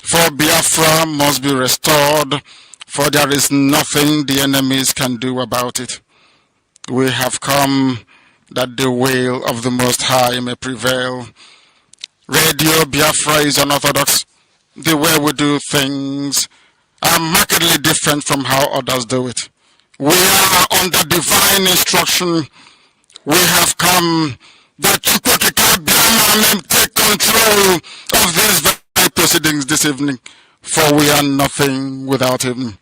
For Biafra must be restored, for there is nothing the enemies can do about it. We have come that the will of the Most High may prevail. Radio Biafra is unorthodox. The way we do things are markedly different from how others do it. We are under divine instruction. We have come that IKECHUKWU may take control of these very proceedings this evening, for we are nothing without him.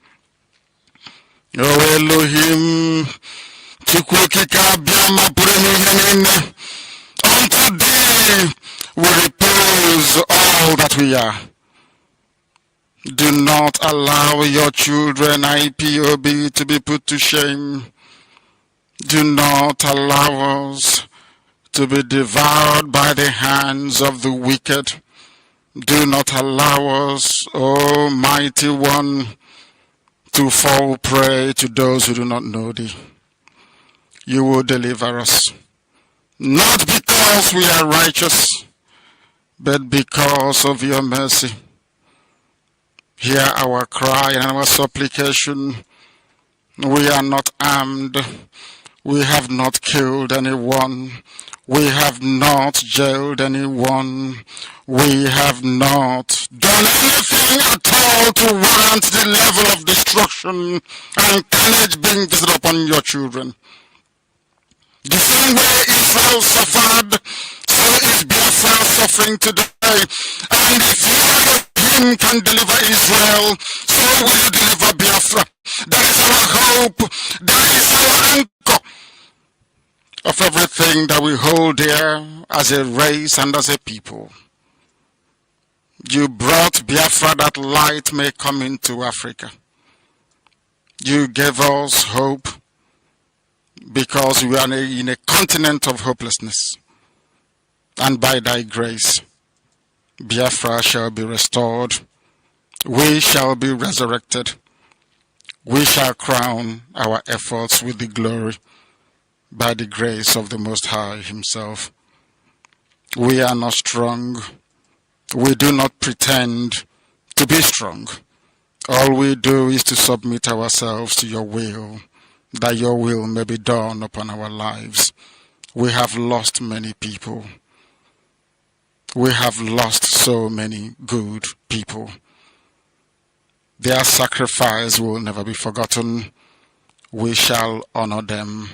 O Elohim, unto thee we repose all that we are. Do not allow your children, IPOB, to be put to shame. Do not allow us to be devoured by the hands of the wicked. Do not allow us, O mighty one, to fall prey to those who do not know thee. You will deliver us, not because we are righteous, but because of your mercy. Hear our cry and our supplication. We are not armed. We have not killed anyone. We have not jailed anyone. We have not done anything at all to warrant the level of destruction and carnage being visited upon your children. The same way Israel suffered, so is Biafra suffering today. And if you can deliver Israel, so will you deliver Biafra. That is our hope. That is our anchor of everything that we hold dear as a race and as a people. You brought Biafra that light may come into Africa. You gave us hope because we are in a continent of hopelessness. And by thy grace, Biafra shall be restored. We shall be resurrected. We shall crown our efforts with the glory by the grace of the Most High himself. We are not strong. We do not pretend to be strong. All we do is to submit ourselves to your will, that your will may be done upon our lives. We have lost many people. We have lost so many good people. Their sacrifice will never be forgotten. We shall honor them,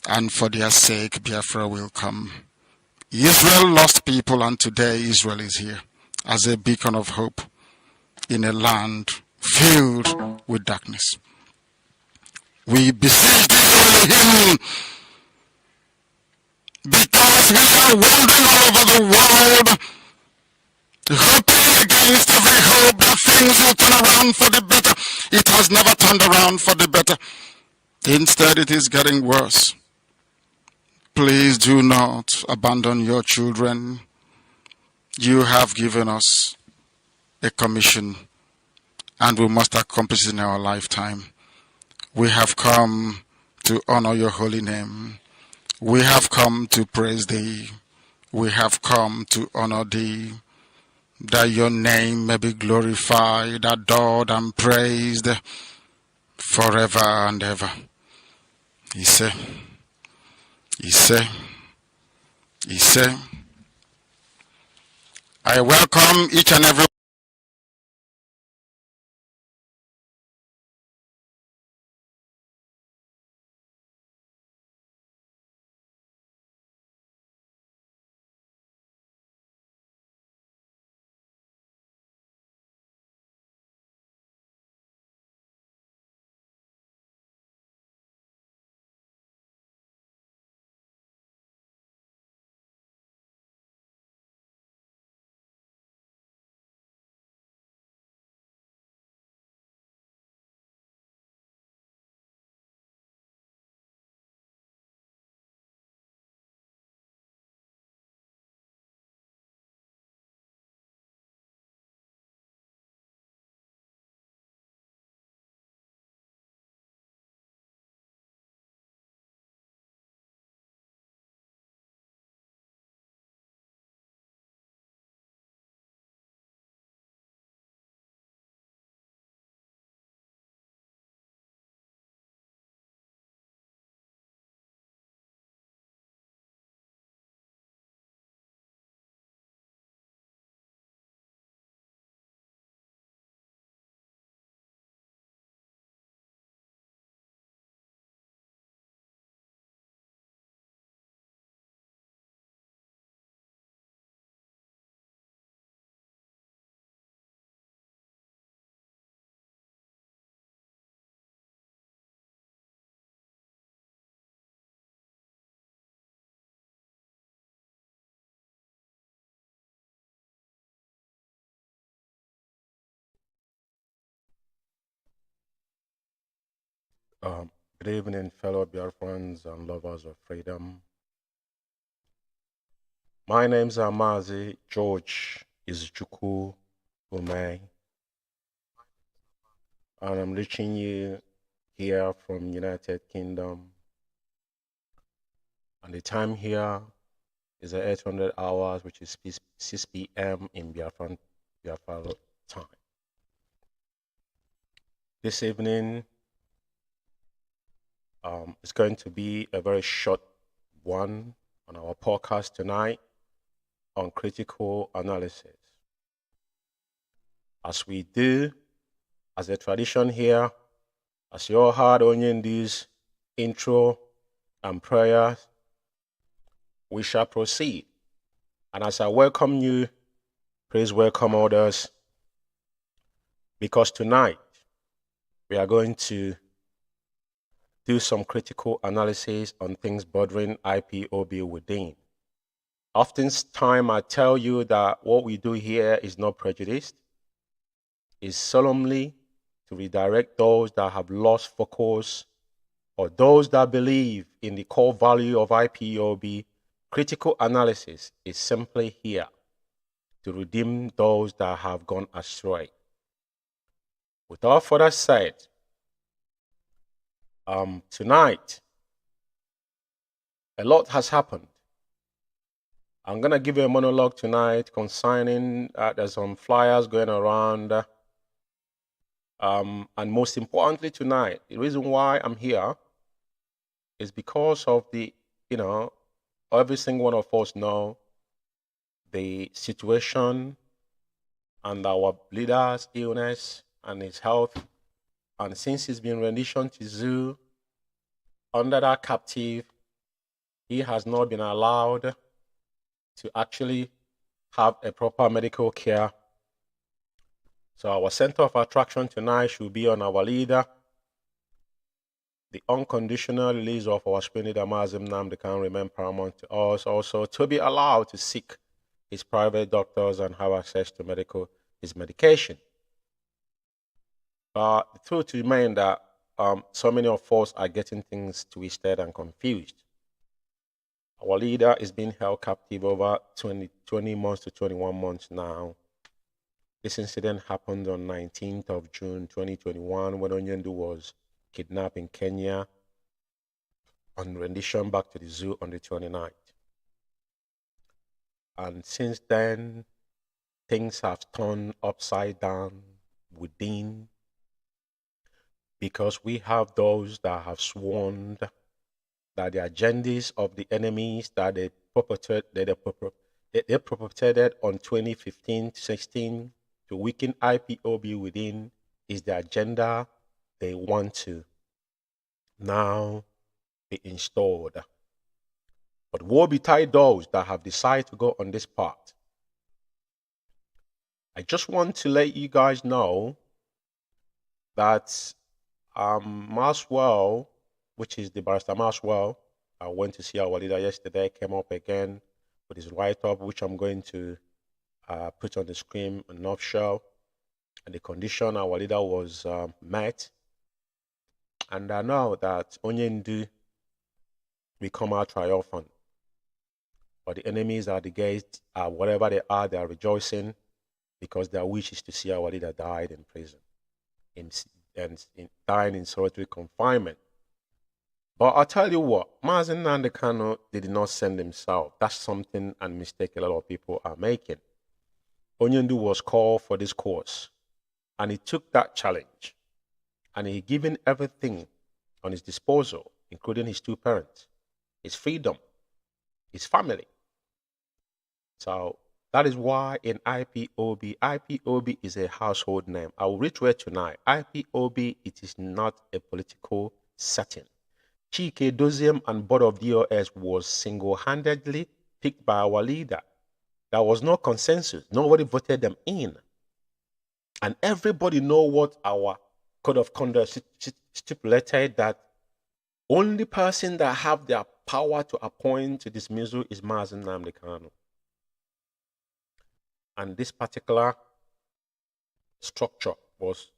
and for their sake Biafra will come. Israel lost people, and today Israel is here as a beacon of hope in a land filled with darkness. We beseech thee, Elohim, because we are wandering all over the world, hoping against every hope that things will turn around for the better. It has never turned around for the better. Instead, it is getting worse. Please do not abandon your children. You have given us a commission, and we must accomplish it in our lifetime. We have come to honor your holy name. We have come to praise thee. We have come to honor thee, that your name may be glorified, adored, and praised forever and ever. He said, I welcome each and every Um, Good evening, fellow Biafrans and lovers of freedom. My name's Mazi George IKECHUKWU Umeh, and I'm reaching you here from United Kingdom. And the time here is at 800 hours, which is 6 p.m. in Biafra time. This evening, it's going to be a very short one on our podcast tonight on critical analysis. As we do, as a tradition here, as you all heard Onyendi's intro and prayers, we shall proceed. And as I welcome you, please welcome others, because tonight we are going to do some critical analysis on things bordering IPOB within. Oftentimes I tell you that what we do here is not prejudiced, is solemnly to redirect those that have lost focus or those that believe in the core value of IPOB. Critical analysis is simply here to redeem those that have gone astray. Without further said, tonight, a lot has happened. I'm going to give you a monologue tonight concerning, there's some flyers going around. And most importantly tonight, the reason why I'm here is because of the, every single one of us know the situation and our leader's illness and his health. And since he's been renditioned to zoo under that captive, he has not been allowed to actually have a proper medical care. So our center of attraction tonight should be on our leader. The unconditional release of our spirit leader Nnamdi can remain paramount to us. Also, to be allowed to seek his private doctors and have access to his medication. But the truth remains that so many of us are getting things twisted and confused. Our leader is being held captive over 20 months to 21 months now. This incident happened on 19th of June 2021 when Onyendu was kidnapped in Kenya and rendition back to the zoo on the 29th. And since then, things have turned upside down within, because we have those that have sworn that the agendas of the enemies that they perpetrated on 2015-16 to weaken IPOB within is the agenda they want to now be installed. But woe betide those that have decided to go on this path. I just want to let you guys know that Maswell, which is the barrister Maswell, I went to see our leader yesterday, came up again with his write-up, which I'm going to put on the screen in nutshell. And the condition our leader was met. And I know that Onyendu will come out triumphant. But the enemies at the gate, whatever they are rejoicing, because their wish is to see our leader died in prison and dying in solitary confinement. But I'll tell you what, Mazi Nnamdi Kanu did not send himself. That's something and mistake a lot of people are making. Onyendu was called for this course, and he took that challenge, and he given everything on his disposal, including his two parents, his freedom, his family. So that is why in IPOB is a household name. I will reiterate tonight, IPOB, it is not a political setting. Chike Doziem and board of DOS was single-handedly picked by our leader. There was no consensus. Nobody voted them in. And everybody know what our code of conduct stipulated, that only person that have their power to appoint to dismissal is Mazi Nnamdi Kanu. And this particular structure was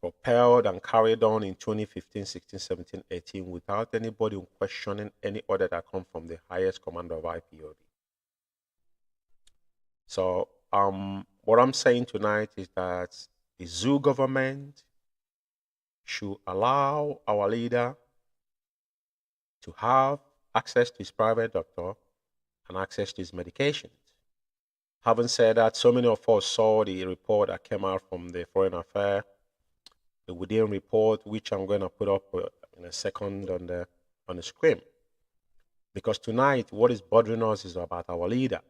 propelled and carried on in 2015, 16, 17, 18 without anybody questioning any order that come from the highest commander of IPOB. So what I'm saying tonight is that the zoo government should allow our leader to have access to his private doctor and access to his medications. Having said that, so many of us saw the report that came out from the Foreign Affairs, the Within report, which I'm going to put up in a second on the screen. Because tonight, what is bothering us is about our leader.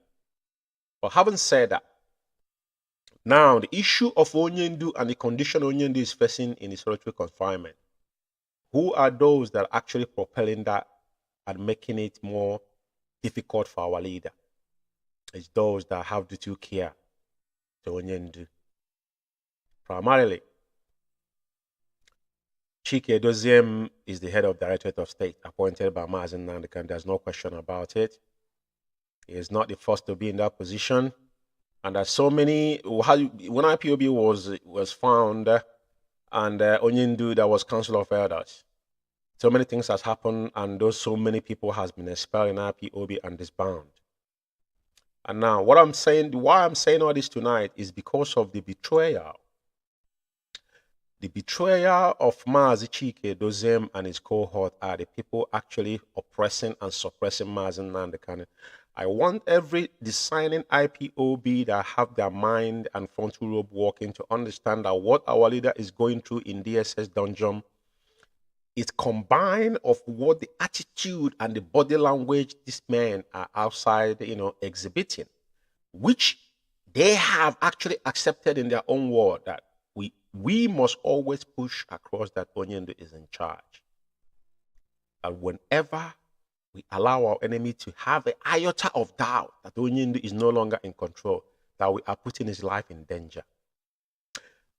But having said that, now the issue of Onyendu and the condition Onyendu is facing in his solitary confinement, who are those that are actually propelling that and making it more difficult for our leader? It's those that have the due care to Onyendu. Primarily, Chike Doziem is the head of Directorate of State appointed by Mazi Nnamdi. There's no question about it. He is not the first to be in that position. And there's so many, when IPOB was found and Onyendu, that was Council of Elders. So many things has happened, and those so many people has been expelled in IPOB and disbound. And now, what I'm saying, why I'm saying all this tonight is because of the betrayal. The betrayal of Mazi Chike Doziem and his cohort are the people actually oppressing and suppressing Mazi Nnamdi. I want every designing IPOB that have their mind and frontal lobe working to understand that what our leader is going through in DSS dungeon is combined of what the attitude and the body language these men are outside, exhibiting, which they have actually accepted in their own word that we must always push across that Onyendu is in charge. And whenever we allow our enemy to have an iota of doubt that Onyendu is no longer in control, that we are putting his life in danger.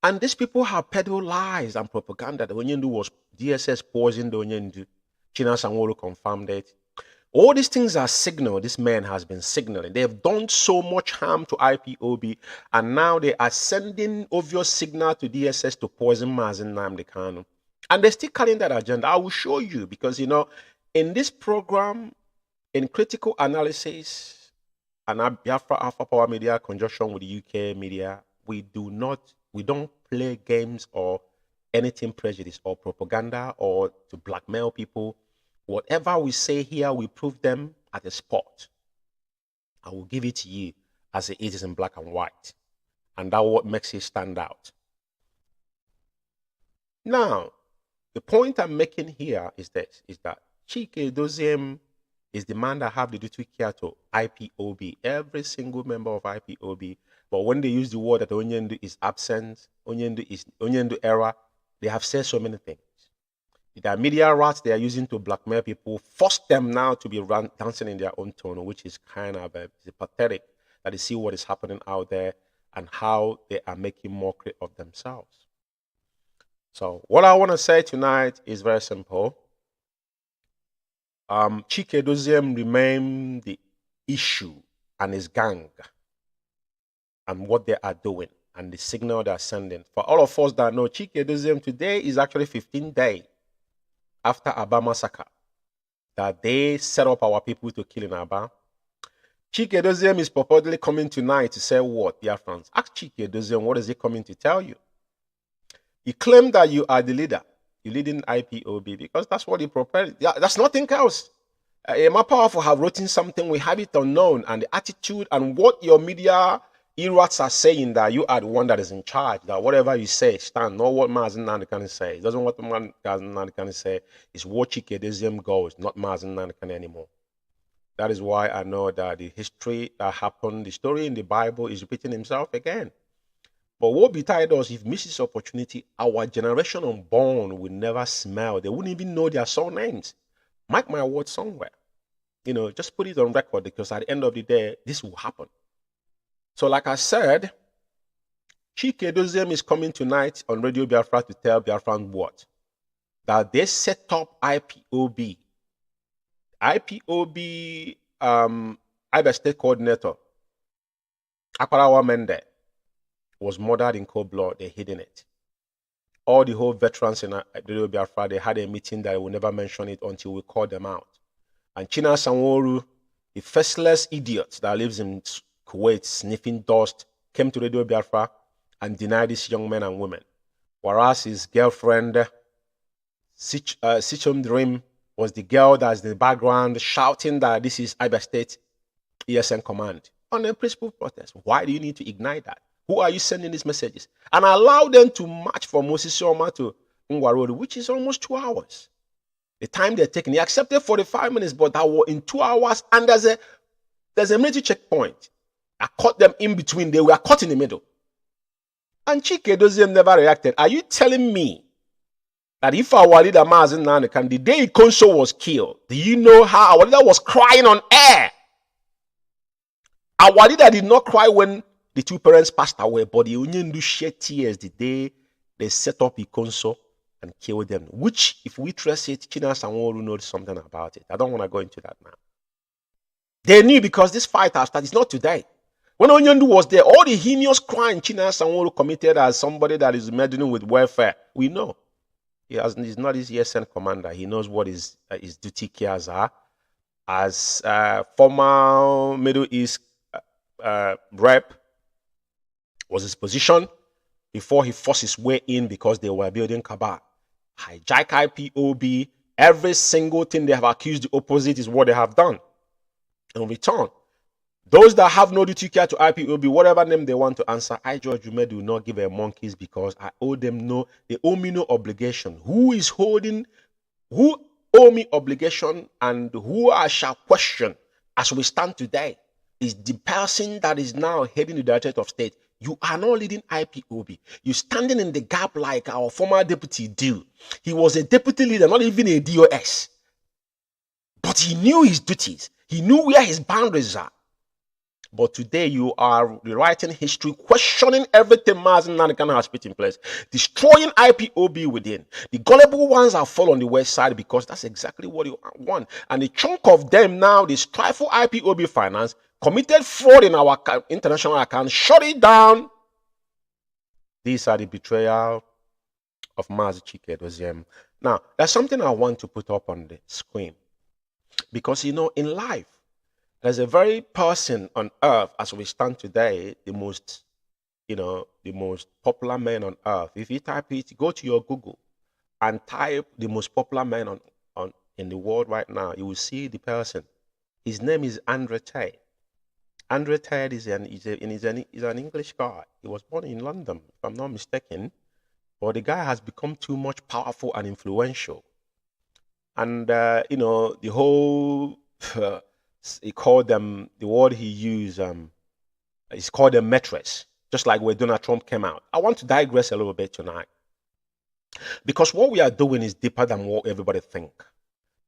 And these people have peddled lies and propaganda that Onyendu was DSS poisoned Onyendu. China Sanwo-Olu confirmed it. All these things are signal. This man has been signaling. They have done so much harm to IPOB, and now they are sending obvious signal to DSS to poison Mazi Nnamdi Kanu. And they're still carrying that agenda. I will show you, because, in this program, in critical analysis, and Biafra Alpha Power Media, conjunction with the UK media, we don't play games or anything prejudice or propaganda or to blackmail people. Whatever we say here, we prove them at the spot. I will give it to you as it is in black and white. And that's what makes it stand out. Now, the point I'm making here is this, is that Chike Doziem is the man that have the duty care to IPOB, every single member of IPOB. But when they use the word that Onyendu is absent, Onyendu error, they have said so many things. The media rats they are using to blackmail people force them now to be dancing in their own tone, which is kind of pathetic that they see what is happening out there and how they are making mockery of themselves. So what I want to say tonight is very simple. Chike Doziem remain the issue and his gang and what they are doing and the signal they are sending. For all of us that know, Chike Doziem today is actually 15 days after Aba massacre that they set up our people to kill in Aba. Chike Doziem is purportedly coming tonight to say what, dear friends? Ask Chike Doziem, what is he coming to tell you? He claimed that you are the leader. You're leading IPOB because that's what he propelled. Yeah, that's nothing else. More powerful have written something, we have it unknown, and the attitude and what your media errats are saying that you are the one that is in charge, that whatever you say, stand, not what Mazi Nnamdi can say. It doesn't what Mazi Nnamdi can say, it's what Chike Doziem goes, not Mazi Nnamdi anymore. That is why I know that the history that happened, the story in the Bible is repeating himself again. But what betide us, if misses opportunity, our generation unborn will never smell. They wouldn't even know their surnames. Mark my word somewhere. Just put it on record, because at the end of the day, this will happen. So like I said, Chike Doziem is coming tonight on Radio Biafra to tell Biafran what? That they set up IPOB. IPOB, Ibe State Coordinator, Akparawa Mende, was murdered in cold blood. They're hiding it. all the whole veterans in Radio Biafra, they had a meeting that I will never mention it until we call them out. And China Sanworu, the faceless idiot that lives in Kuwait sniffing dust, came to Radio Biafra and denied these young men and women. Whereas his girlfriend, Sichum Dream, was the girl that's in the background shouting that this is Abia State ESN command on a peaceful protest. Why do you need to ignite that? Who are you sending these messages? And allow them to march from Mosisioma to Ngwa Road, which is almost 2 hours. The time they're taking, he accepted 45 minutes, but that was in 2 hours, and there's a military checkpoint. I caught them in between. They were caught in the middle. And Chike Doziem never reacted. Are you telling me that if our leader Mazi Nnamdi, the day Ikonso was killed, do you know how our leader was crying on air? Our leader did not cry when the two parents passed away, but the Union do shed tears the day they set up Ikonso and killed them. Which, if we trace it, China Sanworu knows something about it. I don't want to go into that now. They knew because this fight has started. It's not today. When Onyendu was there, all the heinous crime China Sanworu committed as somebody that is meddling with welfare, we know. He's not his ESN commander. He knows what his duty cares are. As former Middle East rep was his position before he forced his way in because they were building Cabal. Hijack IPOB, every single thing they have accused the opposite is what they have done. In return, those that have no duty care to IPOB, whatever name they want to answer, I, George Umeh, do not give a monkeys because I owe them they owe me no obligation. Who owe me obligation and who I shall question as we stand today is the person that is now heading the Directorate of State. You are not leading IPOB. You're standing in the gap like our former deputy did. He was a deputy leader, not even a DOS. But he knew his duties. He knew where his boundaries are. But today you are rewriting history, questioning everything Mazi Nnamdi has put in place, destroying IPOB within. The gullible ones are fall on the west side because that's exactly what you want. And a chunk of them now, the strive for IPOB finance, committed fraud in our international account, shut it down. These are the betrayal of Mazi Chike. Now, there's something I want to put up on the screen. Because, in life, there's a very person on earth as we stand today, the most popular man on earth. If you type it, go to your Google and type the most popular man in the world right now, you will see the person. His name is Andre Tate. Andre Tate is an English guy. He was born in London, if I'm not mistaken. But the guy has become too much powerful and influential. And, the whole... he called them, the word he used, he's called them metres, just like when Donald Trump came out. I want to digress a little bit tonight. Because what we are doing is deeper than what everybody think.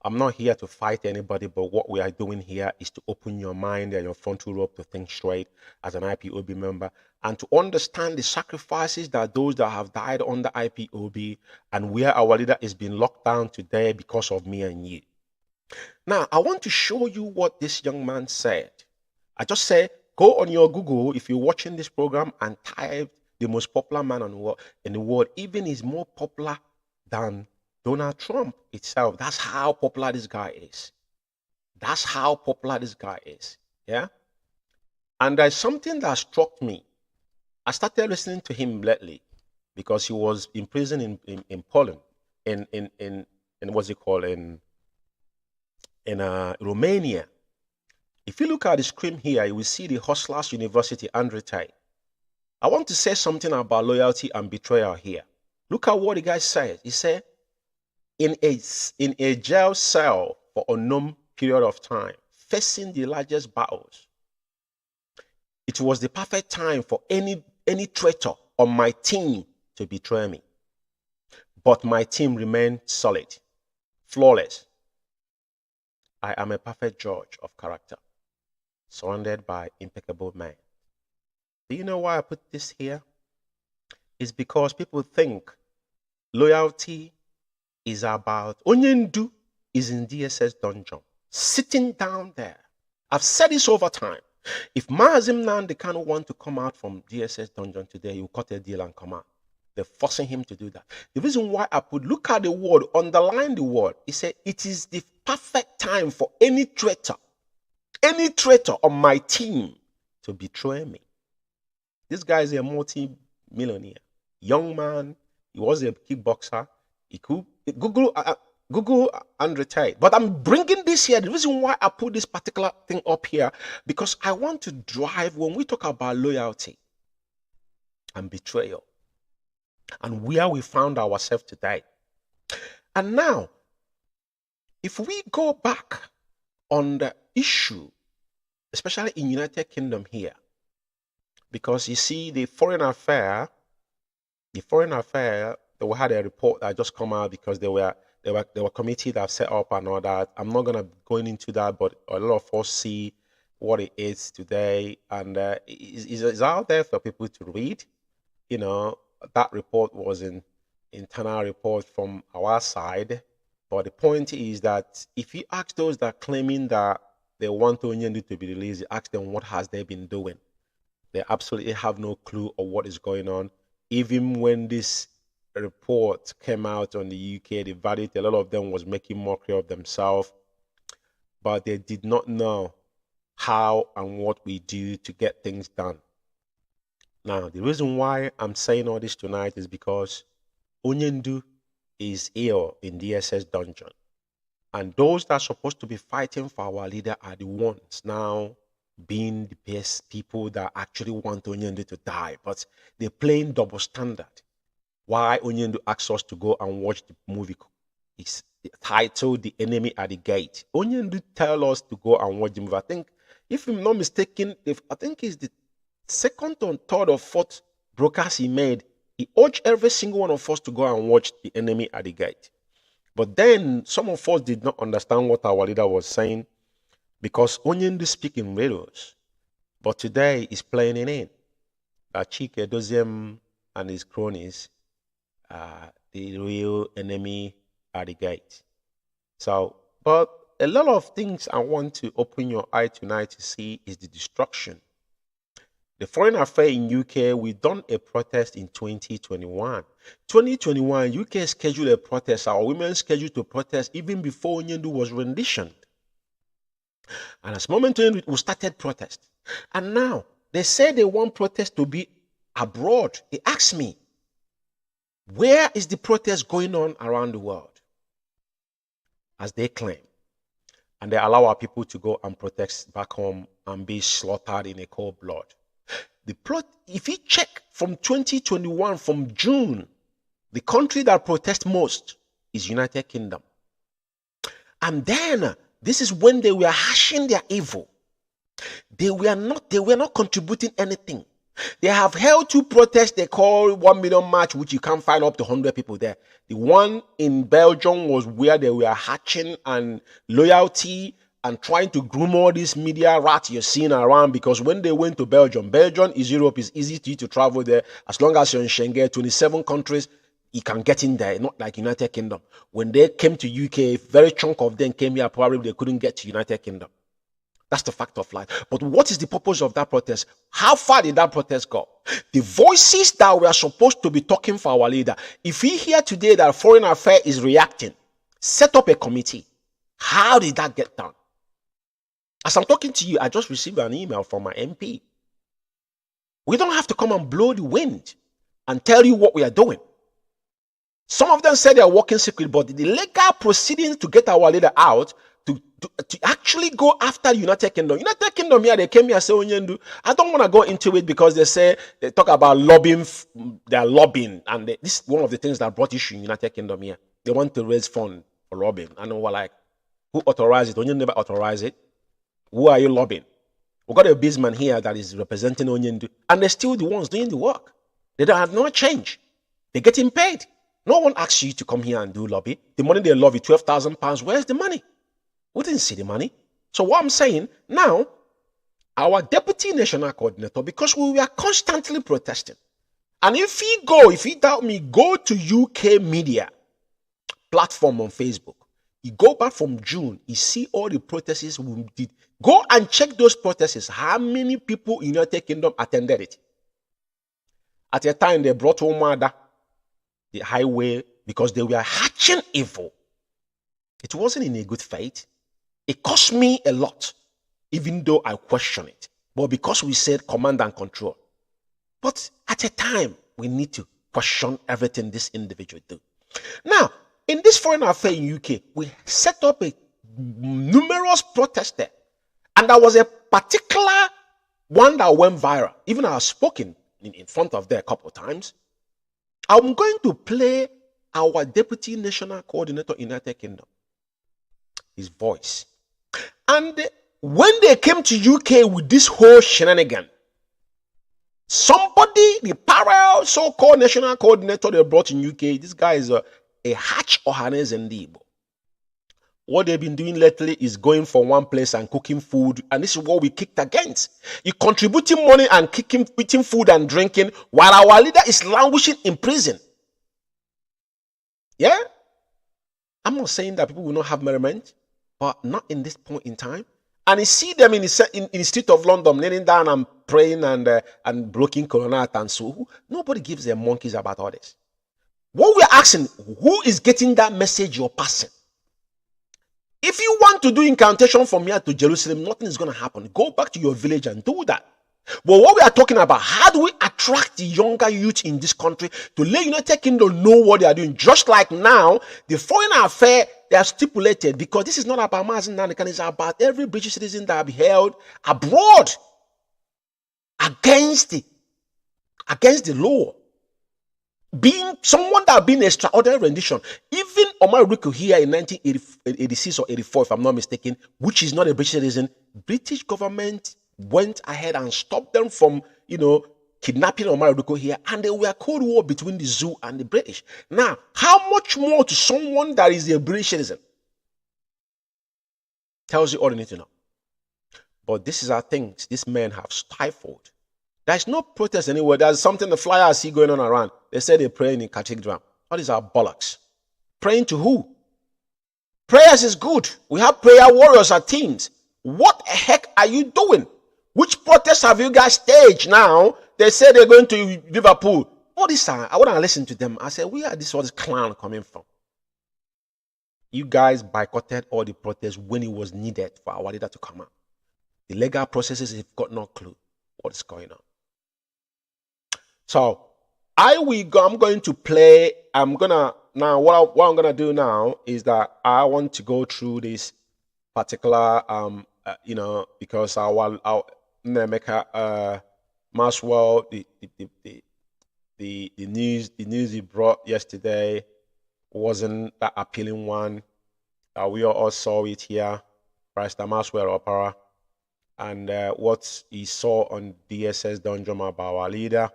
I'm not here to fight anybody, but what we are doing here is to open your mind and your frontal lobe to think straight as an IPOB member and to understand the sacrifices that those that have died under IPOB and where our leader is being locked down today because of me and you. Now, I want to show you what this young man said. I just said, go on your Google if you're watching this program and type the most popular man in the world. Even is more popular than Donald Trump itself. That's how popular this guy is. That's how popular this guy is. Yeah? And there's something that struck me. I started listening to him lately because he was in prison in Poland, in what's it called, in Romania. If you look at the screen here, you will see the Hustlers University, Andre Tate. I want to say something about loyalty and betrayal here. Look at what the guy says. He said, in a jail cell for a unknown period of time, facing the largest battles, it was the perfect time for any traitor on my team to betray me. But my team remained solid, flawless. I am a perfect judge of character, surrounded by impeccable men. Do you know why I put this here? It's because people think loyalty is about Onyendu is in DSS dungeon, sitting down there. I've said this over time. If Mazi Nnamdi Kanu want to come out from DSS dungeon today, he will cut a deal and come out. They're forcing him to do that. The reason why I put, look at the word, underline the word. He said, it is the perfect time for any traitor on my team to betray me. This guy is a multi-millionaire. Young man. He was a kickboxer. He could Google Andre Tate. But I'm bringing this here. The reason why I put this particular thing up here, because I want to drive, when we talk about loyalty and betrayal, and where we found ourselves today. And now, if we go back on the issue, especially in United Kingdom here, because you see the foreign affair, they had a report that just come out because they were committee that set up and all that. I'm not gonna go into that, but a lot of us see what it is today, and it's out there for people to read. You know, that report was an internal report from our side, but the point is that if you ask those that are claiming that they want Nnamdi to be released, you ask them what has they been doing. They absolutely have no clue of what is going on. Even when this report came out on the UK, the verdict, a lot of them was making mockery of themselves, but they did not know how and what we do to get things done. Now, the reason why I'm saying all this tonight is because Nnamdi is ill in DSS dungeon. And those that are supposed to be fighting for our leader are the ones now being the best people that actually want Nnamdi to die. But they're playing double standard. Why Nnamdi asks us to go and watch the movie? It's titled The Enemy at the Gate. Nnamdi tell us to go and watch the movie. I think, if I'm not mistaken, I think it's the second or third or fourth broadcast he made. He urged every single one of us to go and watch The Enemy at the Gate. But then some of us did not understand what our leader was saying, because Nnamdi speak in riddles. But today he's playing it in. Chike Doziem and his cronies are the real enemy at the gate. So, but a lot of things I want to open your eye tonight to see is the destruction. The foreign affair in UK, we done a protest in 2021. 2021, UK scheduled a protest. Our women scheduled to protest even before Nnamdi was renditioned. And as momentarily we started protest. And now they say they want protest to be abroad. They ask me, where is the protest going on around the world? As they claim. And they allow our people to go and protest back home and be slaughtered in a cold blood. The plot, if you check from 2021, from June, the country that protests most is United Kingdom. And then this is when they were hashing their evil. They were not contributing anything. They have held two protests they call 1 million march, which you can't find up to 100 people there. The one in Belgium was where they were hatching and loyalty and trying to groom all this media rat you're seeing around, because when they went to Belgium is Europe, is easy to you to travel there. As long as you're in Schengen, 27 countries, you can get in there, not like United Kingdom. When they came to UK, very chunk of them came here, probably they couldn't get to United Kingdom. That's the fact of life. But what is the purpose of that protest? How far did that protest go? The voices that were supposed to be talking for our leader, if we hear today that foreign affairs is reacting, set up a committee. How did that get done? As I'm talking to you, I just received an email from my MP. We don't have to come and blow the wind and tell you what we are doing. Some of them said they are working secret, but the legal proceedings to get our leader out, to actually go after United Kingdom. United Kingdom here, they came here and said, Nnamdi, I don't want to go into it because they talk about lobbying, they're lobbying. And this is one of the things that brought issue in United Kingdom here. They want to raise funds for lobbying. And we're like, who authorized it? Nnamdi never authorized it. Who are you lobbying? We've got a businessman here that is representing Nnamdi, and they're still the ones doing the work. They don't have no change. They're getting paid. No one asks you to come here and do lobby. The money they lobby, £12,000. Where's the money? We didn't see the money. So what I'm saying, now, our deputy national coordinator, because we were constantly protesting. And if you doubt me, go to UK media platform on Facebook. You go back from June, you see all the protests we did. Go and check those protests. How many people in United Kingdom attended it? At a time, they brought Umeh. the highway because they were hatching evil. It wasn't in a good faith. It cost me a lot, even though I question it. But because we said command and control. But at a time, we need to question everything this individual do. Now, in this foreign affair in UK, we set up a numerous protest there. And there was a particular one that went viral. Even I have spoken in front of there a couple of times. I'm going to play our Deputy National Coordinator in United Kingdom. His voice. And when they came to UK with this whole shenanigan, somebody, the parallel so-called national coordinator they brought in UK, this guy is a hatch Ohanes and Debo. What they've been doing lately is going from one place and cooking food, and this is what we kicked against. You contributing money and eating food and drinking while our leader is languishing in prison. Yeah? I'm not saying that people will not have merriment, but not in this point in time. And you see them in the street of London kneeling down and praying and blocking Coronat and so. Nobody gives their monkeys about all this. What we're asking, who is getting that message you're passing? If you want to do incantation from here to Jerusalem, nothing is going to happen. Go back to your village and do that. But what we are talking about, how do we attract the younger youth in this country to let United Kingdom know what they are doing? Just like now, the foreign affair, they are stipulated, because this is not about Mazi Nnamdi, it's about every British citizen that be held abroad against the law. Being someone that been extraordinary rendition. Even Omar Rico here in 1986 or 84, if I'm not mistaken, which is not a British citizen, British government went ahead and stopped them from, kidnapping Omar Rico here, and there were a cold war between the zoo and the British. Now, how much more to someone that is a British citizen? Tells you all you need to know. But this is our things these men have stifled. There's no protest anywhere. There's something the flyer I see going on around. They say they're praying in cathedral. All these are bollocks. Praying to who? Prayers is good. We have prayer warriors as teams. What the heck are you doing? Which protests have you guys staged now? They say they're going to Liverpool. All this time, I want to listen to them. I said, where is this clown coming from? You guys boycotted all the protests when it was needed for our leader to come out. The legal processes have got no clue what is going on. So I'm going to play. What I'm gonna do now is that I want to go through this particular because our Nnamdi Maswell, the news he brought yesterday wasn't that appealing one. We all saw it here, Pastor Maswell Opera, and what he saw on DSS Dungeon about our leader.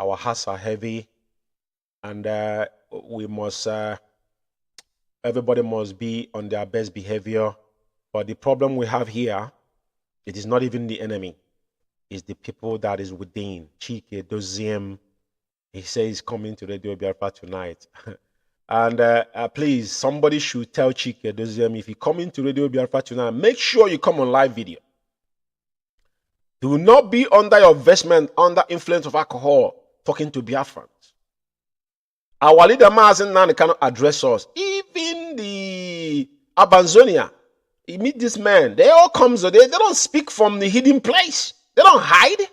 Our hearts are heavy, and we must. Everybody must be on their best behavior. But the problem we have here, it is not even the enemy; it's the people that is within. Chike Doziem, he says he's coming to Radio Biafra tonight, and please, somebody should tell Chike Doziem if you come into Radio Biafra tonight, make sure you come on live video. Do not be under your investment, under influence of alcohol, talking to Biafrans. Our leader Mazi Nnamdi cannot address us. Even the Abanzonia, you meet this man, they all come, they don't speak from the hidden place. They don't hide.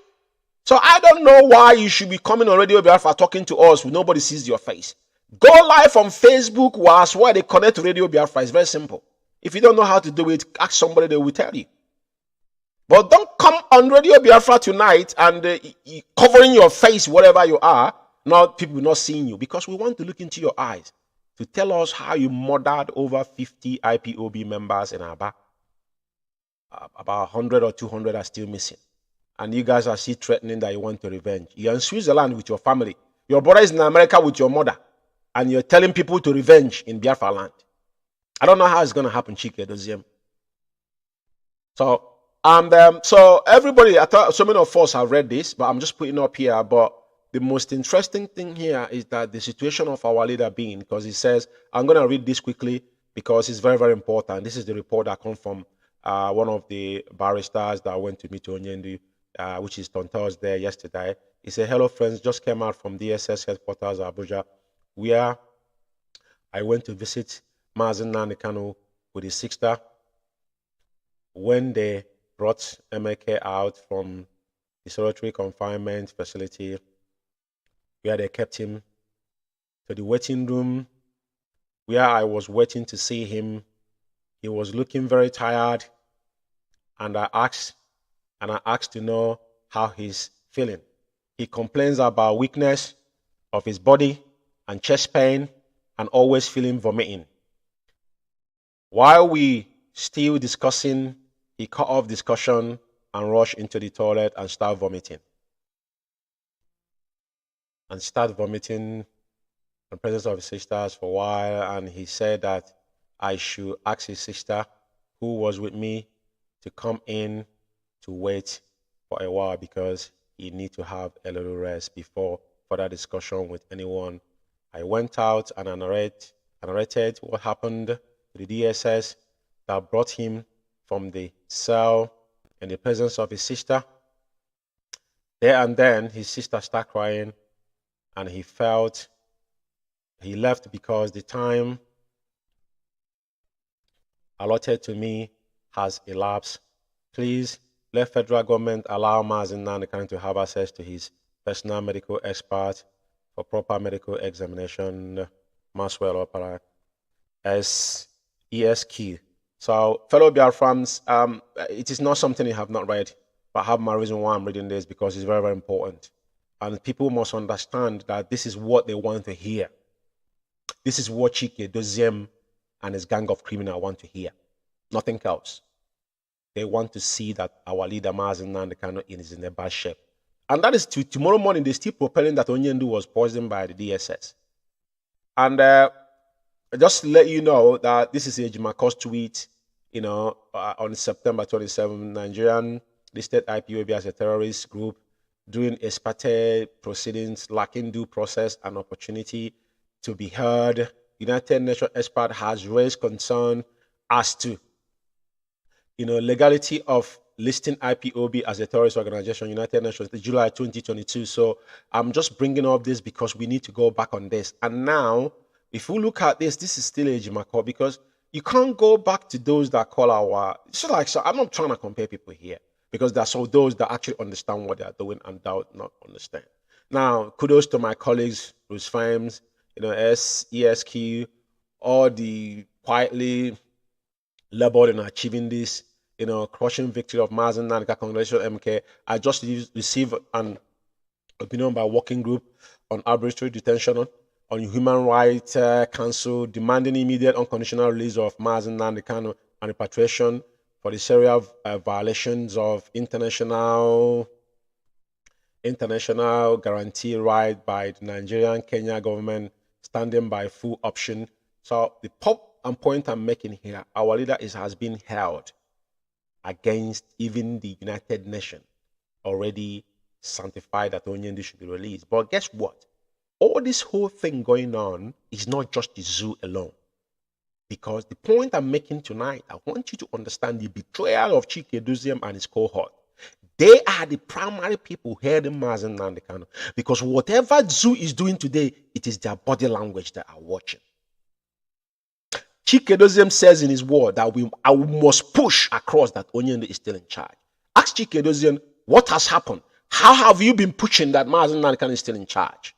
So I don't know why you should be coming on Radio Biafra talking to us when nobody sees your face. Go live on Facebook, was where they connect to Radio Biafra. It's very simple. If you don't know how to do it, ask somebody, they will tell you. But don't come on Radio Biafra tonight and covering your face, whatever you are. Now people not seeing you, because we want to look into your eyes to tell us how you murdered over 50 IPOB members in Aba. About 100 or 200 are still missing. And you guys are still threatening that you want to revenge. You're in Switzerland with your family. Your brother is in America with your mother. And you're telling people to revenge in Biafra land. I don't know how it's going to happen, Chike Doziem. So everybody, I thought so many of us have read this, but I'm just putting up here. But the most interesting thing here is that the situation of our leader being, because he says, I'm going to read this quickly because it's very, very important. This is the report that comes from one of the barristers that went to meet Onyendu, which is Tontos there yesterday. He said, hello friends, just came out from DSS headquarters Abuja. where I went to visit Mazi Nnamdi Kanu with his sister when they brought MK out from the solitary confinement facility where they kept him to the waiting room where I was waiting to see him. He was looking very tired, and I asked to know how he's feeling. He complains about weakness of his body and chest pain and always feeling vomiting. While we still discussing, he cut off discussion and rushed into the toilet and started vomiting. In the presence of his sisters for a while, and he said that I should ask his sister, who was with me, to come in to wait for a while because he need to have a little rest before further discussion with anyone. I went out and I narrated what happened to the DSS that brought him from the cell in the presence of his sister. There and then, his sister started crying, and he felt he left because the time allotted to me has elapsed. Please let federal government allow Mazi Nnamdi Kanu to have access to his personal medical expert for proper medical examination. Maxwell Opera ESQ. So, fellow Biafrans, it is not something you have not read, but I have my reason why I'm reading this because it's very, very important. And people must understand that this is what they want to hear. This is what Chike Doziem and his gang of criminals want to hear. Nothing else. They want to see that our leader Mazi Nnamdi Kanu is in a bad shape. And that is tomorrow morning, they're still propelling that Onyendu was poisoned by the DSS. And just to let you know that this is a Jimako's tweet, on September 27, Nigerian listed IPOB as a terrorist group doing a spate proceedings lacking due process and opportunity to be heard. United Nations expert has raised concern as to legality of listing IPOB as a terrorist organization, United Nations, July 2022. So I'm just bringing up this because we need to go back on this. And now, if we look at this, this is still a Jimako because you can't go back to those that call our. So I'm not trying to compare people here because there are so those that actually understand what they are doing and doubt not understand. Now, kudos to my colleagues, Bruce Fames, ESQ, all the quietly labored in achieving this, crushing victory of Mazi Nnamdi Kanu. Congratulations, MK. I just received an opinion by working group on arbitrary detention on Human Rights Council demanding immediate unconditional release of Mazi Nnamdi Kanu and repatriation for the serial violations of international guarantee right by the Nigerian Kenya government standing by full option. So the point I'm making here, our leader has been held against even the United Nations already sanctified that Onyendu should be released. But guess what? All this whole thing going on is not just the zoo alone. Because the point I'm making tonight, I want you to understand the betrayal of Chike Doziem and his cohort. They are the primary people hearing Mazi Nnamdi Kanu. Because whatever zoo is doing today, it is their body language that are watching. Chike Doziem says in his word that I must push across that Onyendu is still in charge. Ask Chike Doziem, what has happened? How have you been pushing that Mazi Nnamdi Kanu is still in charge?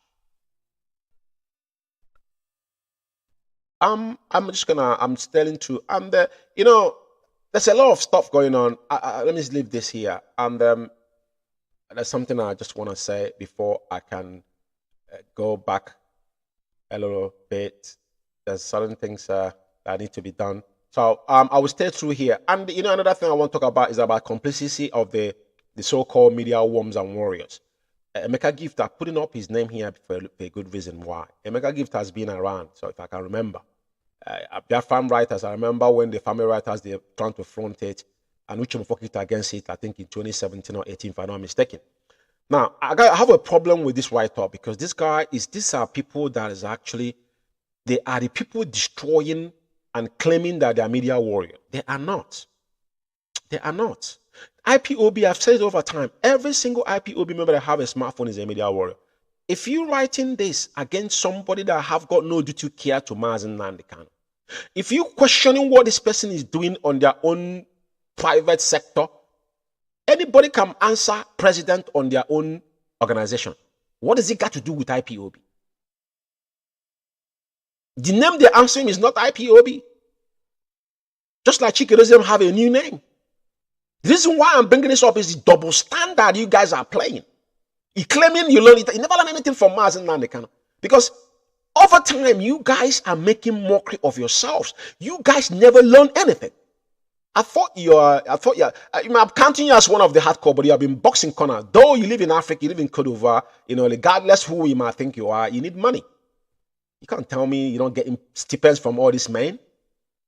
I'm telling to, and there's a lot of stuff going on. Let me just leave this here. And there's something I just want to say before I can go back a little bit. There's certain things that need to be done. So I will stay through here. And another thing I want to talk about is about complicity of the so-called media worms and warriors. Emeka Gift, I'm putting up his name here for a good reason why. Emeka Gift has been around, so if I can remember. Biafran writers, I remember when the family writers, they trying to front it, and which fought it against it, I think in 2017 or 18, if I'm not mistaken. Now, I have a problem with this write-up because these are people that is actually, they are the people destroying and claiming that they are media warrior. They are not. They are not. IPOB, I've said it over time, every single IPOB member that have a smartphone is a media warrior. if you writing this against somebody that have got no duty care to Mazi Nnamdi Kanu, if you questioning what this person is doing on their own private sector, anybody can answer president on their own organization. What does it got to do with IPOB? The name they're answering is not IPOB. Just like Chikedozium have a new name. The reason why I'm bringing this up is the double standard you guys are playing. You claiming you learn it. You never learn anything from Mazi Nnamdi Kanu. Because over time, you guys are making mockery of yourselves. You guys never learn anything. I'm counting you as one of the hardcore, but you have been boxing corner. Though you live in Africa, you live in Cote d'Ivoire, regardless who you might think you are, you need money. You can't tell me you don't get stipends from all these men.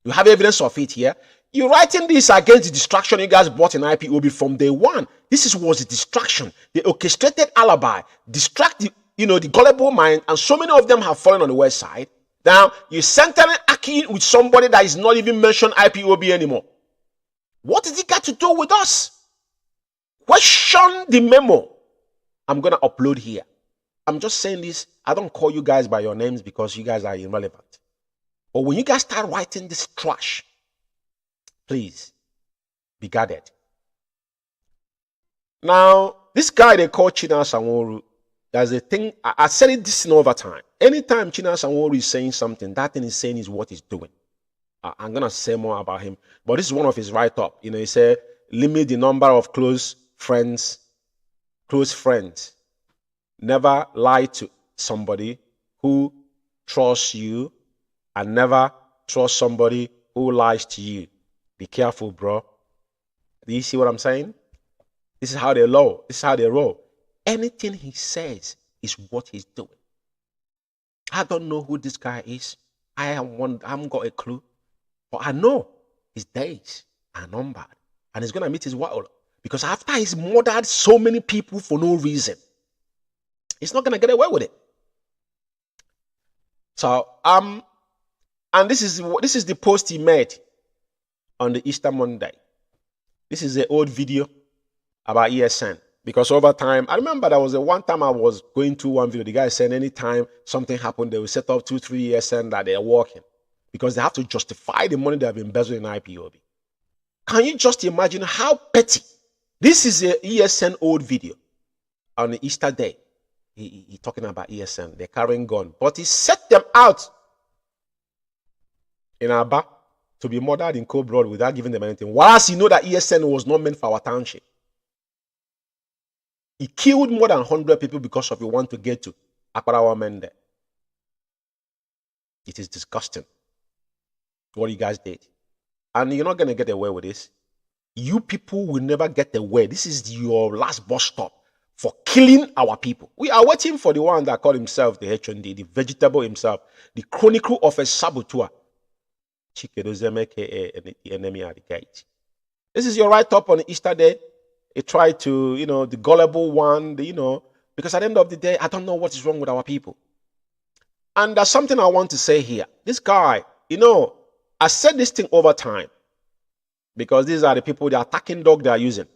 You have evidence of it here. You're writing this against the distraction you guys brought in IPOB from day one. This was a distraction. The orchestrated alibi, distract the gullible mind, and so many of them have fallen on the west side. Now, you're centering Aki with somebody that is not even mentioned IPOB anymore. What does it got to do with us? Question the memo I'm going to upload here. I'm just saying this. I don't call you guys by your names because you guys are irrelevant. But when you guys start writing this trash, please be guarded. Now, this guy they call China Sanworu, there's a thing, I said it this over time. Anytime China Sanworu is saying something, that thing he's saying is what he's doing. I'm going to say more about him. But this is one of his write-up. He said, limit the number of close friends. Never lie to somebody who trusts you, and never trust somebody who lies to you. Be careful, bro. Do you see what I'm saying? This is how they roll. This is how they roll. Anything he says is what he's doing. I don't know who this guy is. I haven't got a clue. But I know his days are numbered. And he's going to meet his world. Because after he's murdered so many people for no reason, he's not going to get away with it. So, and this is the post he made on the Easter Monday. This is an old video about ESN. Because over time, I remember there was one time I was going through one video. The guy said anytime something happened, they will set up 2-3 ESN that they're working. Because they have to justify the money they have embezzled in IPOB. Can you just imagine how petty? This is an ESN old video on the Easter day. He talking about ESN. They're carrying gun. But he set them out in Aba to be murdered in cold blood without giving them anything. Whilst you know that ESN was not meant for our township. He killed more than 100 people because of he want to get to Akbarawa Mende. It is disgusting what you guys did. And you're not going to get away with this. You people will never get away. This is your last bus stop for killing our people. We are waiting for the one that called himself the HND, the vegetable himself, the chronicle of a saboteur. Chikedozium, aka the enemy at the gate. This is your write-up on Easter Day. He tried to, the gullible one, because at the end of the day, I don't know what is wrong with our people. And there's something I want to say here. This guy, I said this thing over time because these are the people, the attacking dog they are using.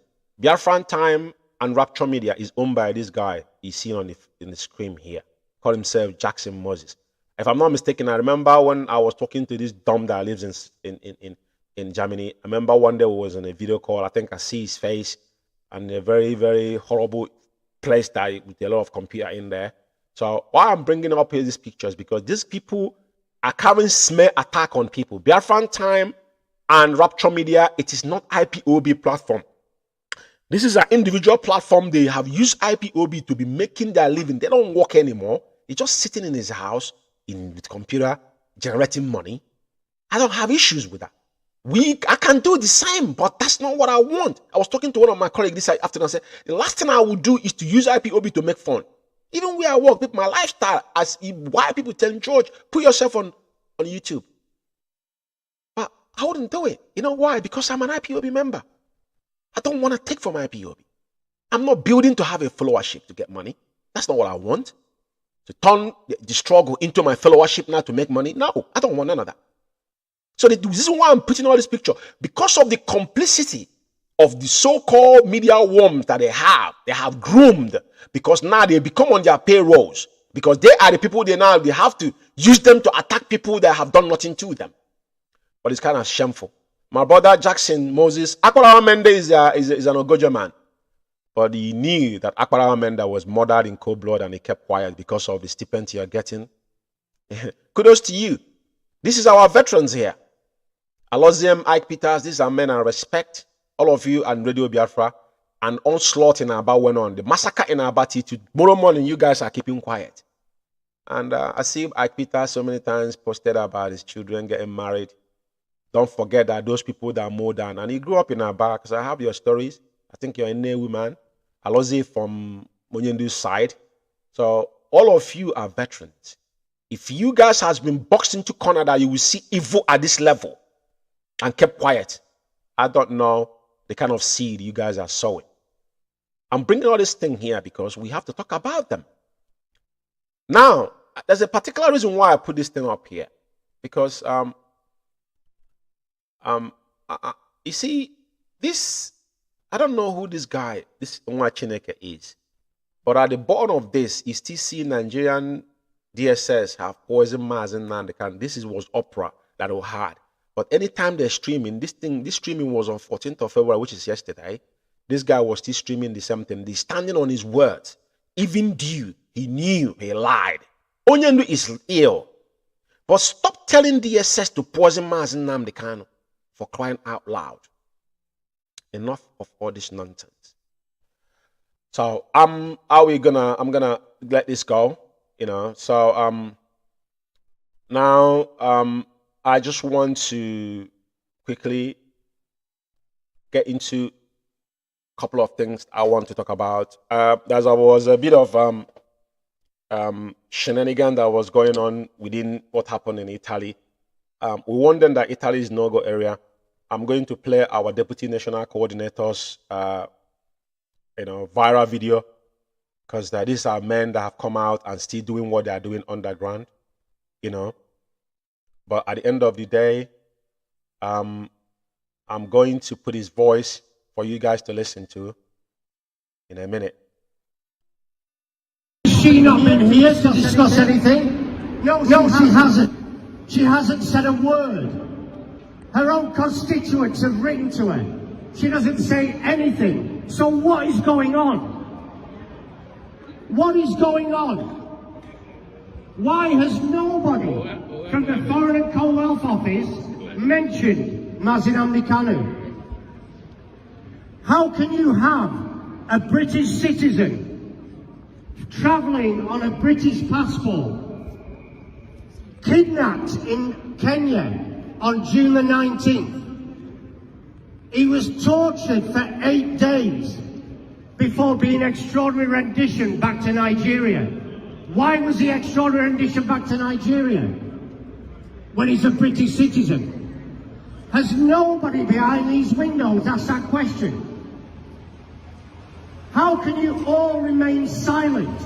Biafran Time and Rapture Media is owned by this guy you see in the screen here. Call himself Jackson Moses. If I'm not mistaken, I remember when I was talking to this dumb that lives in Germany. I remember one day we was on a video call. I think I see his face and a very, very horrible place that with a lot of computer in there. So why I'm bringing up here these pictures, because these people are carrying smear attack on people. Biafran Time and Rapture Media, it is not IPOB platform. This is an individual platform. They have used IPOB to be making their living. They don't work anymore. They're just sitting in his house with computer generating money. I don't have issues with that. I can do the same, but that's not what I want. I was talking to one of my colleagues this afternoon. I said, the last thing I would do is to use IPOB to make fun. Even where I work, with my lifestyle, why people telling George, put yourself on YouTube. But I wouldn't do it. You know why? Because I'm an IPOB member. I don't want to take from IPOB. I'm not building to have a followership to get money. That's not what I want. To turn the struggle into my followership now to make money. No, I don't want none of that. So this is why I'm putting all this picture. Because of the complicity of the so-called media worms that they have groomed, because now they become on their payrolls, because they are the people they have to use them to attack people that have done nothing to them. But it's kind of shameful. My brother Jackson Moses, Akbarawa Mende is an Ogoja man. But he knew that Akbarawa Mende was murdered in cold blood, and he kept quiet because of the stipend you're getting. Kudos to you. This is our veterans here. Aloziem, Ike Peters, these are men I respect. All of you and Radio Biafra. And onslaught in Aba went on. The massacre in Aba to tomorrow morning, you guys are keeping quiet. And I see Ike Peters so many times posted about his children getting married. Don't forget that those people that are more than, and he grew up in Aba, because I have your stories. I think you're a Newe man. Alozie from Monyendu's side. So all of you are veterans. If you guys has been boxed into corner that you will see evil at this level and kept quiet, I don't know the kind of seed you guys are sowing. I'm bringing all this thing here because we have to talk about them. Now, there's a particular reason why I put this thing up here. Because, you see, this, I don't know who this guy, this Umeh Chineke is. But at the bottom of this, you still see Nigerian DSS have poisoned Mazi Nnamdi. This was opera that we had. But anytime they're streaming, this streaming was on 14th of February, which is yesterday. This guy was still streaming the same thing. He's standing on his words. Even though he knew he lied. Onyendu is ill. But stop telling DSS to poison Mazi Nnamdi for crying out loud. Enough of all this nonsense. So I'm gonna let this go. You know, so now I just want to quickly get into a couple of things I want to talk about. There was a bit of shenanigan that was going on within what happened in Italy. We warned them that Italy is no-go area. I'm going to play our deputy national coordinators, viral video, because these are men that have come out and still doing what they are doing underground, you know. But at the end of the day, I'm going to put his voice for you guys to listen to in a minute. Has she not been here to discuss anything? No, she hasn't. She hasn't said a word. Her own constituents have written to her. She doesn't say anything. So what is going on? What is going on? Why has nobody from the Foreign and Commonwealth Office mentioned Mazi Nnamdi Kanu? How can you have a British citizen travelling on a British passport, kidnapped in Kenya on June the 19th? He was tortured for 8 days before being extraordinary rendition back to Nigeria. Why was he extraordinary rendition back to Nigeria when he's a British citizen? Has nobody behind these windows asked that question? How can you all remain silent?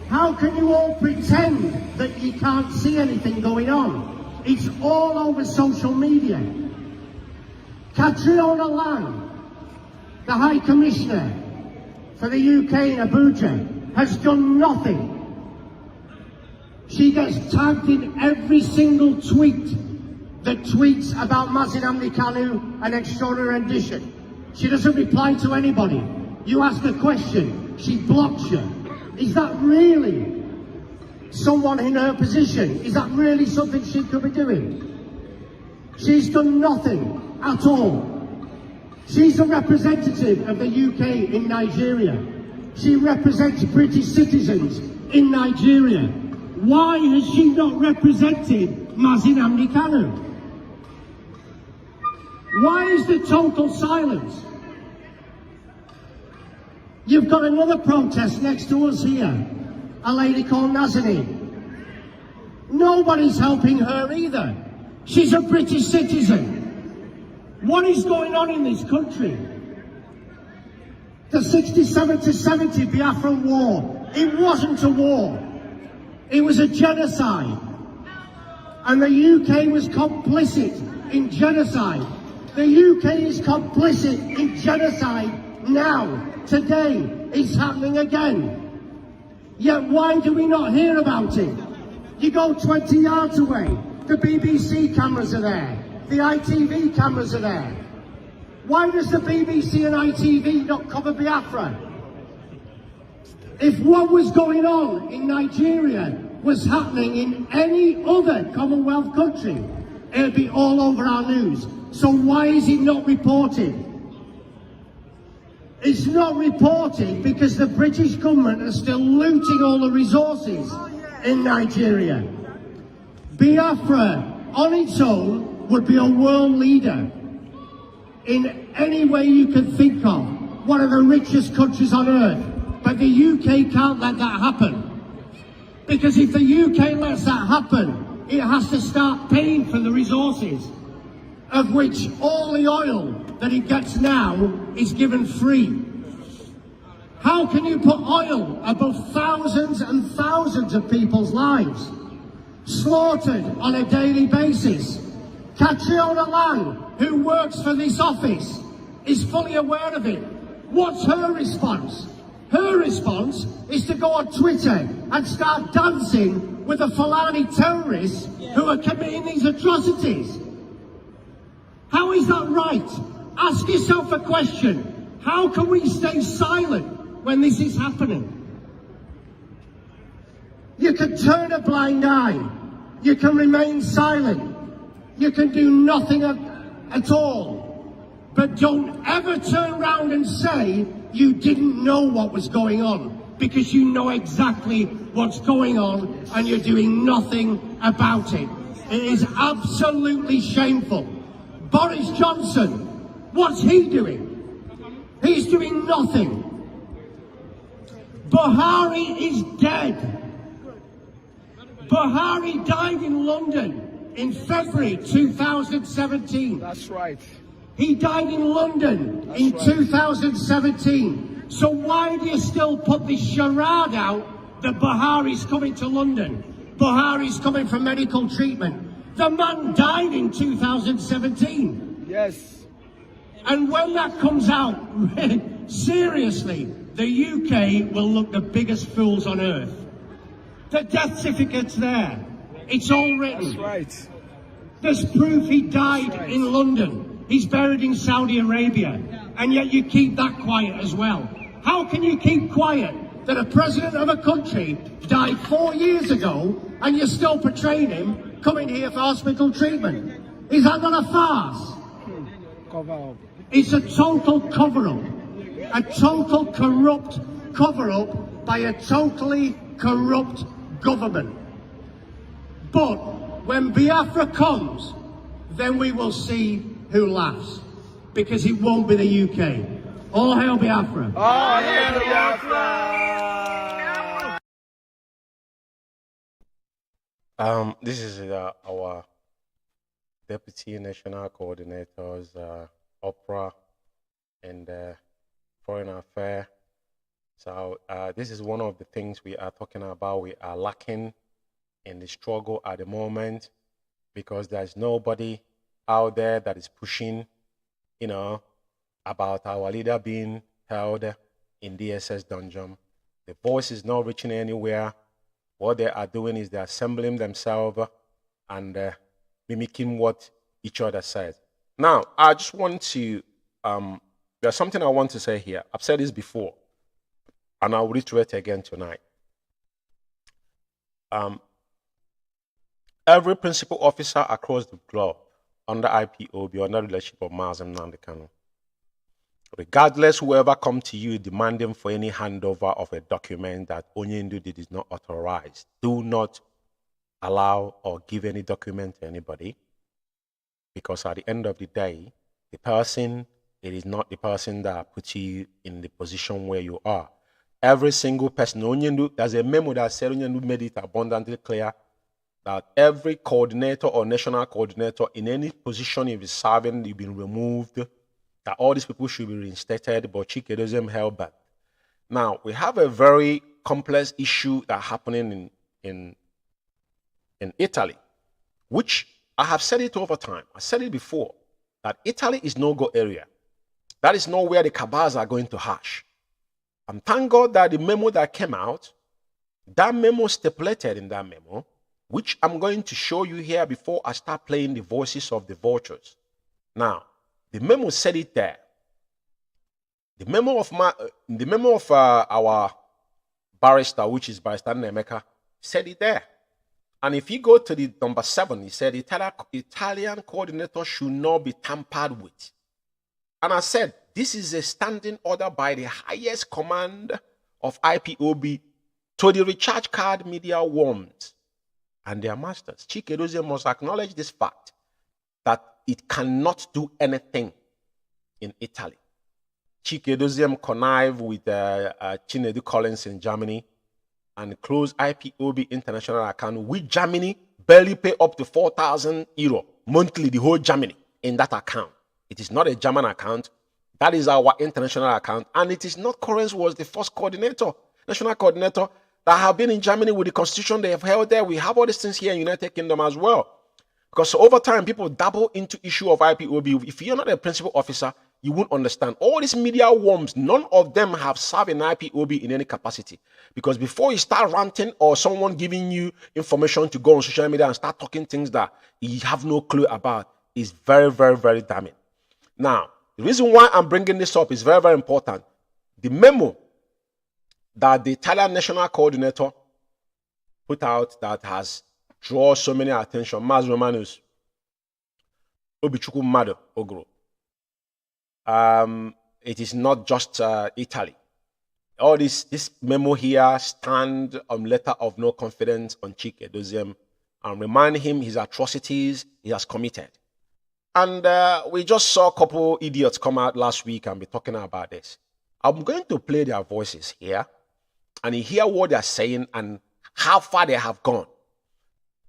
How can you all pretend that you can't see anything going on? It's all over social media. Catriona Lang, the High Commissioner for the UK in Abuja, has done nothing. She gets tagged in every single tweet that tweets about Mazi Nnamdi Kanu and extraordinary rendition. She doesn't reply to anybody. You ask a question, she blocks you. Is that really someone in her position? Is that really something she could be doing? She's done nothing at all. She's a representative of the UK in Nigeria. She represents British citizens in Nigeria. Why has she not represented Mazi Nnamdi Kanu? Why is the total silence? You've got another protest next to us here, a lady called Nazanin. Nobody's helping her either. She's a British citizen. What is going on in this country? The 67 to 70 Biafran war, it wasn't a war. It was a genocide. And the UK was complicit in genocide The UK is complicit in genocide now, today. It's happening again. Yet why do we not hear about it? You go 20 yards away, the BBC cameras are there, the ITV cameras are there. Why does the BBC and ITV not cover Biafra? If what was going on in Nigeria was happening in any other Commonwealth country, it'd be all over our news. So why is it not reported? It's not reported because the British government are still looting all the resources in Nigeria. Biafra on its own would be a world leader in any way you can think of, one of the richest countries on earth. But the UK can't let that happen. Because if the UK lets that happen, it has to start paying for the resources, of which all the oil that it gets now is given free. How can you put oil above thousands and thousands of people's lives, slaughtered on a daily basis? Catriona Lang, who works for this office, is fully aware of it. What's her response? Her response is to go on Twitter and start dancing with the Fulani terrorists who are committing these atrocities. How is that right? Ask yourself a question. How can we stay silent when this is happening? You can turn a blind eye. You can remain silent. You can do nothing at all. But don't ever turn around and say you didn't know what was going on, because you know exactly what's going on and you're doing nothing about it. It is absolutely shameful. Boris Johnson, what's he doing? He's doing nothing. Buhari is dead. Buhari died in London in February 2017. That's right. He died in London in 2017. So why do you still put this charade out that Buhari's coming to London? Buhari's coming for medical treatment. The man died in 2017. Yes. And when that comes out, seriously, the UK will look the biggest fools on earth. The death certificate's there. It's all written. That's right. There's proof he died in London. He's buried in Saudi Arabia. And yet you keep that quiet as well. How can you keep quiet that a president of a country died 4 years ago and you're still portraying him coming here for hospital treatment? Is that not a farce? Cover up. It's a total cover-up. A total corrupt cover-up by a totally corrupt government. But when Biafra comes, then we will see who laughs. Because it won't be the UK. All hail Biafra. All hail Biafra! This is our Deputy National Coordinators, Opera and Foreign Affairs. So this is one of the things we are talking about. We are lacking in the struggle at the moment because there's nobody out there that is pushing, you know, about our leader being held in DSS dungeon. The voice is not reaching anywhere. What they are doing is they're assembling themselves and mimicking what each other says. Now, I just want to, there's something I want to say here. I've said this before, and I'll reiterate again tonight. Every principal officer across the globe under IPOB, under the leadership of Mazi and Nnamdi Kanu, regardless whoever come to you demanding for any handover of a document that Onyendu did is not authorized, do not allow or give any document to anybody, because at the end of the day, the person, it is not the person that puts you in the position where you are. Every single person, Onyendu, there's a memo that said Onyendu made it abundantly clear that every coordinator or national coordinator in any position if he's serving, you've been removed, that all these people should be reinstated, but Chikedozen held back. Now, we have a very complex issue that's happening in Italy, which I have said it over time. I said it before, that Italy is no-go area. That is not where the cabals are going to hash. And thank God that the memo that came out, that memo stipulated in that memo, which I'm going to show you here before I start playing the voices of the vultures. Now, the memo said it there. The memo of our barrister, which is Barrister Nemeka, said it there. And if you go to the number 7, he said Italian coordinator should not be tampered with. And I said, this is a standing order by the highest command of IPOB to the recharge card media worms and their masters. Chikedozie must acknowledge this fact that it cannot do anything in Italy. Chikedozie connive with Chinedu Collins in Germany and close IPOB international account, which Germany barely pay up to €4,000 monthly, the whole Germany in that account. It is not a German account. That is our international account. And it is not Collins was the first coordinator, national coordinator that have been in Germany with the constitution they have held there. We have all these things here in United Kingdom as well. Because over time, people dabble into issue of IPOB. If you're not a principal officer, you won't understand. All these media worms, none of them have served in IPOB in any capacity. Because before you start ranting or someone giving you information to go on social media and start talking things that you have no clue about is very, very, very damning. Now, the reason why I'm bringing this up is very, very important. The memo that the Italian national coordinator put out that has drawn so many attention, Mazi Romanus, Obichukwu Ogro. It is not just Italy. All this memo here stand on letter of no confidence on Chikedozie and remind him his atrocities he has committed. And we just saw a couple idiots come out last week and be talking about this. I'm going to play their voices here and you hear what they're saying and how far they have gone.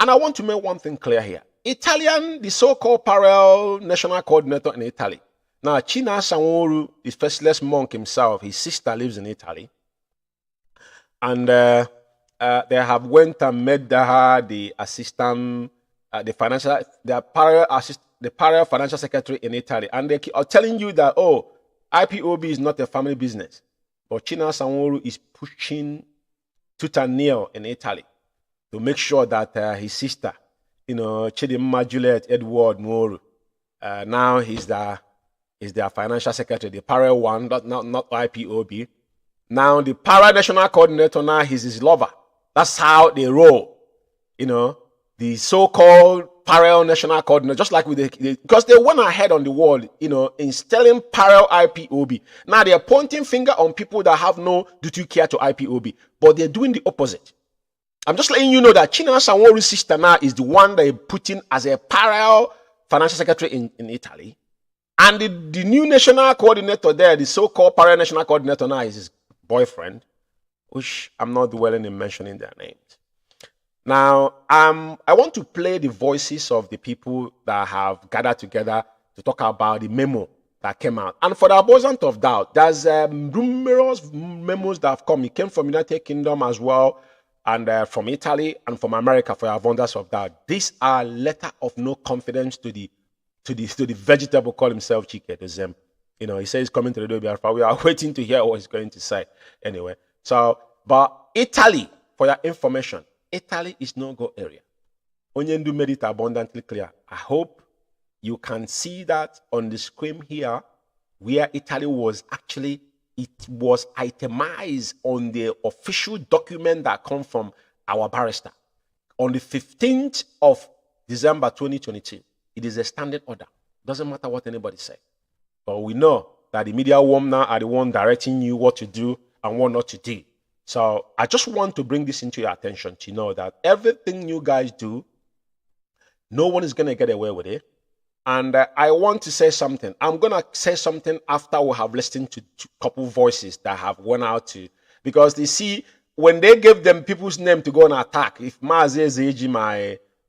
And I want to make one thing clear here. Italian, the so-called parallel national coordinator in Italy. Now, China Sanwo-Olu, the faceless monk himself, his sister lives in Italy. And they have went and met her, the assistant, the parallel financial secretary in Italy. And they are telling you that, oh, IPOB is not a family business. But China Sanwo-Olu is pushing tooth and nail in Italy to make sure that his sister, Chidimma Juliet Edward Moru, now he's their financial secretary, the parallel one, not IPOB. Now the parallel national coordinator, now he's his lover. That's how they roll. The so-called parallel national coordinator, just like with because they went ahead on the world, installing parallel IPOB. Now they're pointing finger on people that have no duty care to IPOB, but they're doing the opposite. I'm just letting you know that China Sanwo-Olu's sister now is the one they put in as a parallel financial secretary in Italy. And the new national coordinator there, the so-called parallel national coordinator now is his boyfriend, which I'm not dwelling in mentioning their names. Now, I want to play the voices of the people that have gathered together to talk about the memo that came out. And for the absence of doubt, there's numerous memos that have come. It came from United Kingdom as well, and from Italy and from America, for the abundance of doubt. These are letter of no confidence to the vegetable call himself Chikedozie. He says he's coming to the Biafra. We are waiting to hear what he's going to say. Anyway, but Italy, for your information, Italy is no-go area. Onyendu made it abundantly clear. I hope you can see that on the screen here, where Italy was actually, it was itemized on the official document that come from our barrister. On the 15th of December 2022, it is a standing order. Doesn't matter what anybody say. But we know that the media worm now are the one directing you what to do and what not to do. So I just want to bring this into your attention to know that everything you guys do, no one is going to get away with it. And I want to say something. I'm going to say something after we have listened to a couple voices that have went out to, because they see when they give them people's name to go and attack. If Mazi Zeji,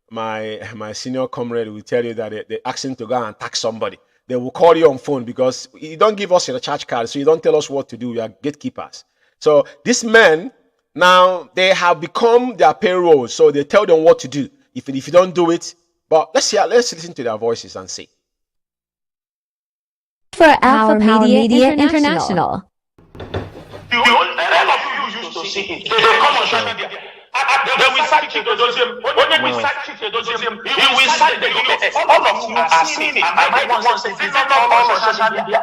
my senior comrade, will tell you that they ask him to go and attack somebody, they will call you on phone because you don't give us your charge card, so you don't tell us what to do. We are gatekeepers. So these men, now they have become their payroll, so they tell them what to do if you don't do it. But let's listen to their voices and see. For Alpha Power Media International. All of you used to see it. They come on social media. They will sack Chief Edoziem. When we sack Chief Edoziem, he will sack the US. All of you are seeing it. I don't want to say this not on social media.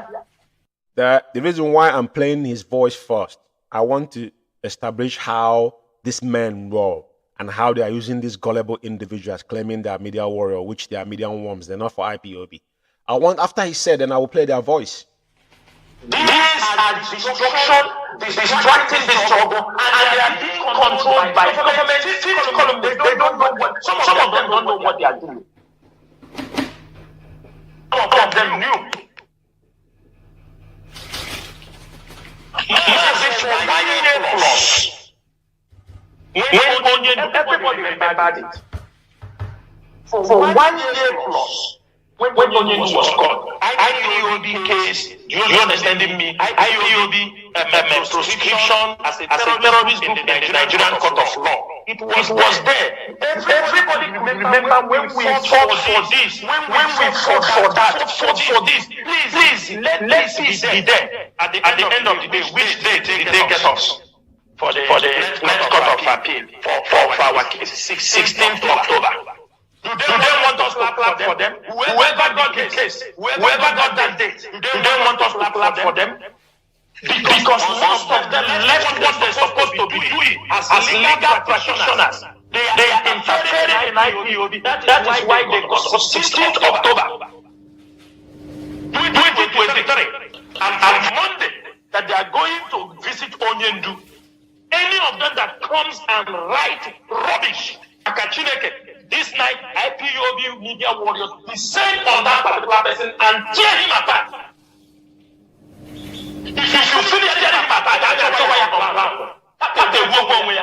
The reason why I'm playing his voice first, I want to establish how this men roll and how they are using these gullible individuals claiming they are media warrior, which they are media worms. They're not for IPOB. After he said, then I will play their voice. These are distracting the struggle, and they are being controlled by government. They don't know what. Some of them don't know what they are doing. Some of them knew. Mazi for 9 years plus. When everybody remembered it. For 1 year plus. When Onion was caught, IPOB case, do you understand me? IPOB proscription as a terrorist group in the Nigerian court of law. It was there. Everybody remember when we fought for this, when we fought for that, fought for this. Please, let peace be there. At the end of the day, which day did they get us? For the next court of appeal, for our case, 16th October. Do they want us to clap for them? Whoever got the case, whoever got that date, do they want us to clap for them? Because most of them left what they're supposed to be doing as legal practitioners. They are interfering in IPOB. That is why they got 16th October 2023. And Monday, that they are going to visit Onyendu. Any of them that comes and write rubbish, this night, IPOB media warriors descend on that particular person and tear him apart. If you finish tearing him apart, that's why you're on ground. That's the work one way.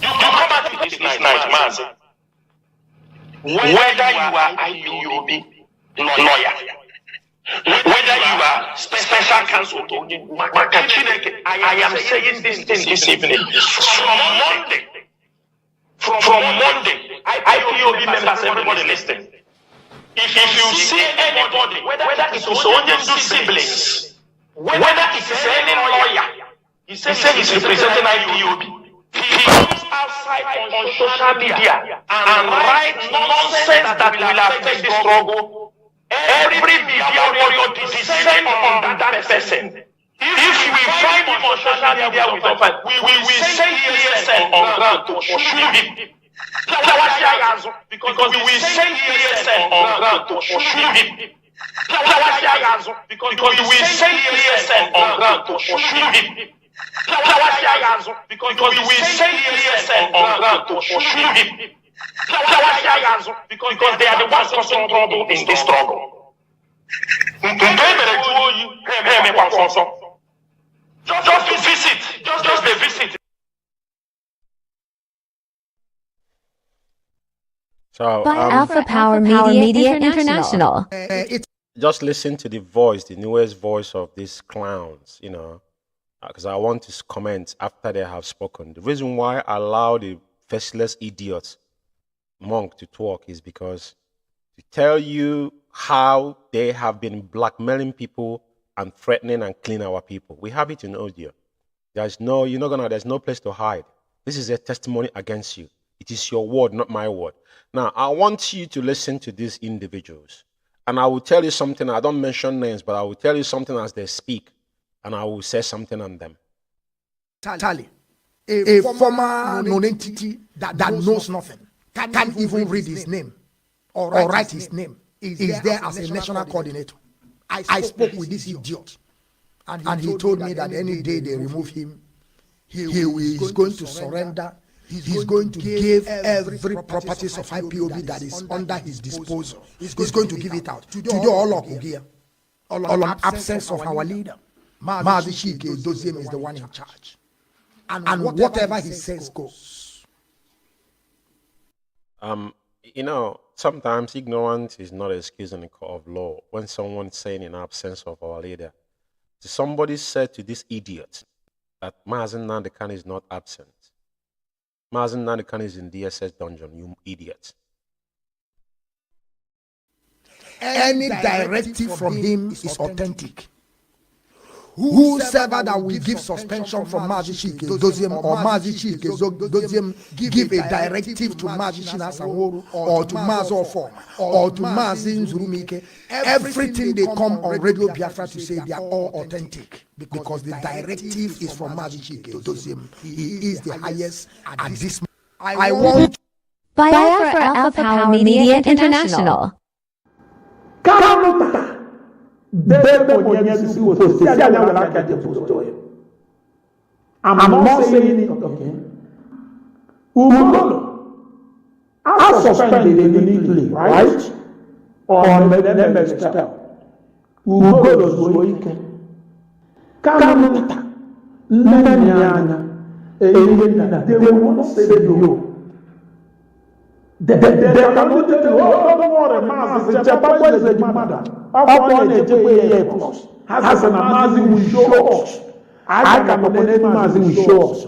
You come out with this night, Mazi. Whether you are IPOB lawyer, whether you are special counsel to I am saying this thing this evening. From Monday, IPOB members, everybody listening. If you see anybody, whether it is Onyendu siblings, whether it is any lawyer, he says he's representing IPOB. He comes outside on social media and writes nonsense that will affect the struggle. Every media warrior descend on that person. If we find him on social media, we will send ESN on ground to pursue him. Because we will send ESN on ground to pursue him. Because we will send ESN on ground to pursue him. Because we will send ESN on ground to pursue him. Because they are the ones causing trouble in this struggle. Just to visit, just the visit. So, Alpha Power Media International. Just listen to the voice, the newest voice of these clowns, because I want to comment after they have spoken. The reason why I allow the faceless idiot monk to talk is because to tell you how they have been blackmailing people and threatening and cleaning our people. We have it in audio. There's no place to hide. This is a testimony against you. It is your word, not my word. Now, I want you to listen to these individuals. And I will tell you something. I don't mention names, but I will tell you something as they speak. And I will say something on them. Charlie, a former non-entity that knows nothing, can't even read his name or write his name, is there as a national coordinator. I spoke with this idiot, and he told me that any day they remove him, he is going to surrender. He's going to give every properties of IPOB that is under his disposal. He's going to give it out. To do all of Ugia, all on absence of our leader. Mazi Doziem is the one in charge. And whatever he says goes. Sometimes ignorance is not an excuse in the court of law. When someone's saying in absence of our leader, somebody said to this idiot that Mazi Nnamdi is not absent. Mazi Nnamdi is in DSS dungeon, you idiot. any directive from him is authentic. Whosoever that will give suspension from Mazi Doziem or Mazi Doziem give a directive to Mazi Shinasaworo or to Mazofo or to Mazi Nzurumike, everything they come on Radio Biafra to say, they are all authentic because the directive is from Mazi Doziem. He is the highest at this moment. I want Biafra Alpha Power Media International. I'm not saying it, okay? Ugolo, I suspended immediately, right? On the next step. Ugolo's going. Kamuta, Nanyana, they will not say you. They cannot tell you, oh, don't worry, Mazi, Chapapa is a mother. Upon a Chapapa has an Mazi will show us. I can nominate Mazi will show us.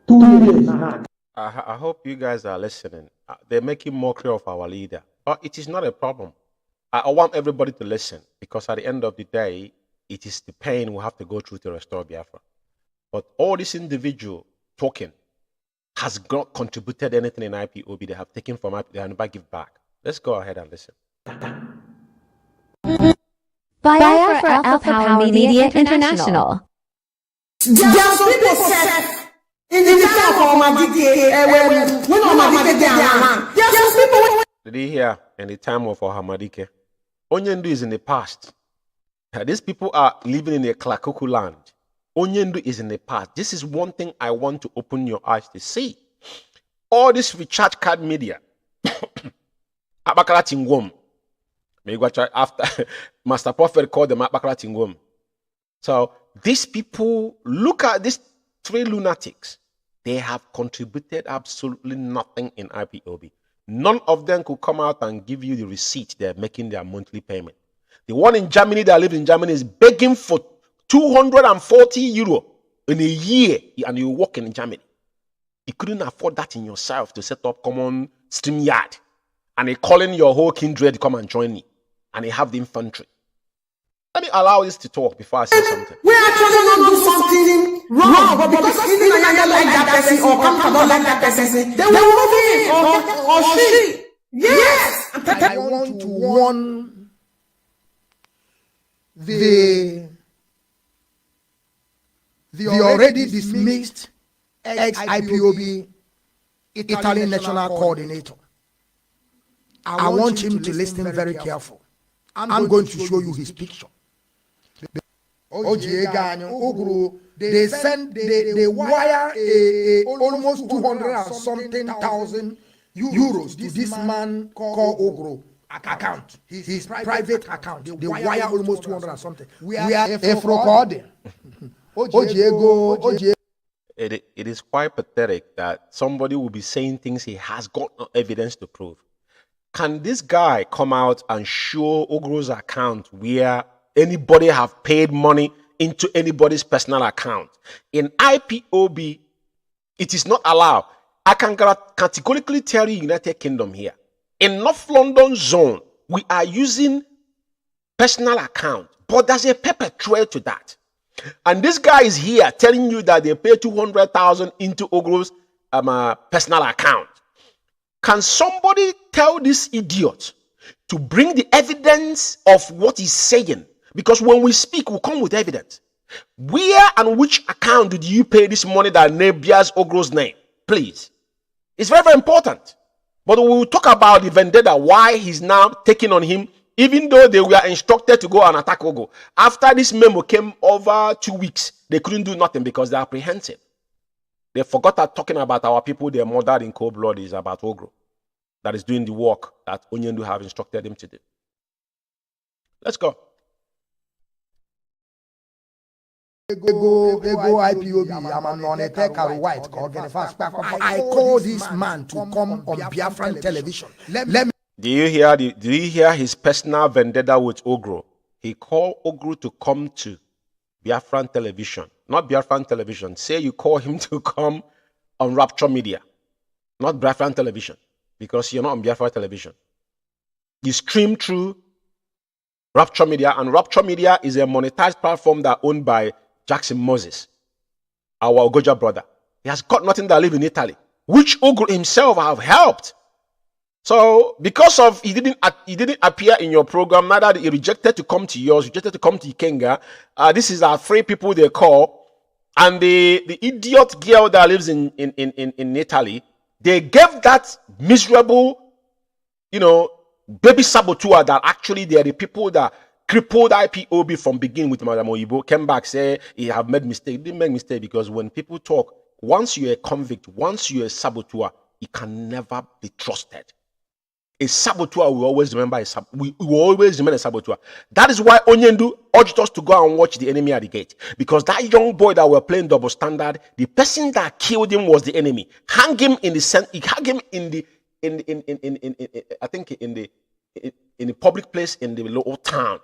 2 years now. I hope you guys are listening. They're making mockery of our leader. But it is not a problem. I want everybody to listen because at the end of the day, it is the pain we have to go through to restore Biafra. But all this individual talking has not contributed anything in IPOB. They have taken from IPOB, they have never give back. Let's go ahead and listen. Biafra Alpha Power Media International. Just people said in the time of Omadike, when Omadike they are around. Just people. Did you hear? In the time of Ohamadike, Onyendu is in the past. These people are living in a Klakuku land. Onyendu is in the past. This is one thing I want to open your eyes to see. All this recharge card media. Abakala Tingwom. After Master Prophet called them Abakala Tingwom. So these people, look at these 3 lunatics. They have contributed absolutely nothing in IPOB. None of them could come out and give you the receipt they're making their monthly payment. The one in Germany that lives in Germany is begging for 240 euro in a year, and you work in Germany. You couldn't afford that in yourself to set up common stream yard, and you're calling your whole kindred to come and join me, and you have the infantry. Let me allow this to talk before I say something. We actually not do something wrong, but because even when I like that person or come about like that person, they will move in or she. Yes. I want to warn the already dismissed ex-IPOB Italian National Coordinator. I want him to listen very careful. I'm going to show you his picture. They send, they wire almost 200 and something thousand euros to this man called Ogro account, his private account. They wire almost 200 and something. We are recording. It is quite pathetic that somebody will be saying things he has got no evidence to prove. Can this guy come out and show Ogro's account where anybody have paid money into anybody's personal account? In IPOB, it is not allowed. I can categorically tell you United Kingdom here. In North London zone, we are using personal account, but there's a perpetrator to that. And this guy is here telling you that they pay 200,000 into Ogro's personal account. Can somebody tell this idiot to bring the evidence of what he's saying? Because when we speak, we come with evidence. Where and which account did you pay this money that bears Ogro's name? Please. It's very, very important. But we will talk about the vendetta, why he's now taking on him, even though they were instructed to go and attack Ogo. After this memo came over 2 weeks, they couldn't do nothing because they're apprehensive. They forgot that talking about our people they murdered in cold blood is about Ogro. That is doing the work that Onyendu have instructed him to do. Let's go. I call this man to come on Biafran television. Do you hear his personal vendetta with Ogro? He called Ogro to come to Biafran television. Not Biafran television. Say you call him to come on Rapture Media. Not Biafran television. Because you're not on Biafra television. You stream through Rapture Media, and Rapture Media is a monetized platform that owned by Jackson Moses, our Ogoja brother. He has got nothing that live in Italy, which Ogro himself have helped. So because of he didn't appear in your program, neither he rejected to come to yours, rejected to come to Ikenga. This is our three people they call, and the idiot girl that lives in Italy, they gave that miserable, baby saboteur that actually they are the people that crippled IPOB from beginning with Madam Oyibo, came back, say he have made mistake. He didn't make mistake, because when people talk, once you're a convict, once you're a saboteur, it can never be trusted. A saboteur will always remember we will always remain a saboteur. That is why Onyendu urged us to go and watch The Enemy at the Gate, because that young boy that were playing double standard, the person that killed him was the enemy. Hang him in the hang him in the I think in the public place in the local town.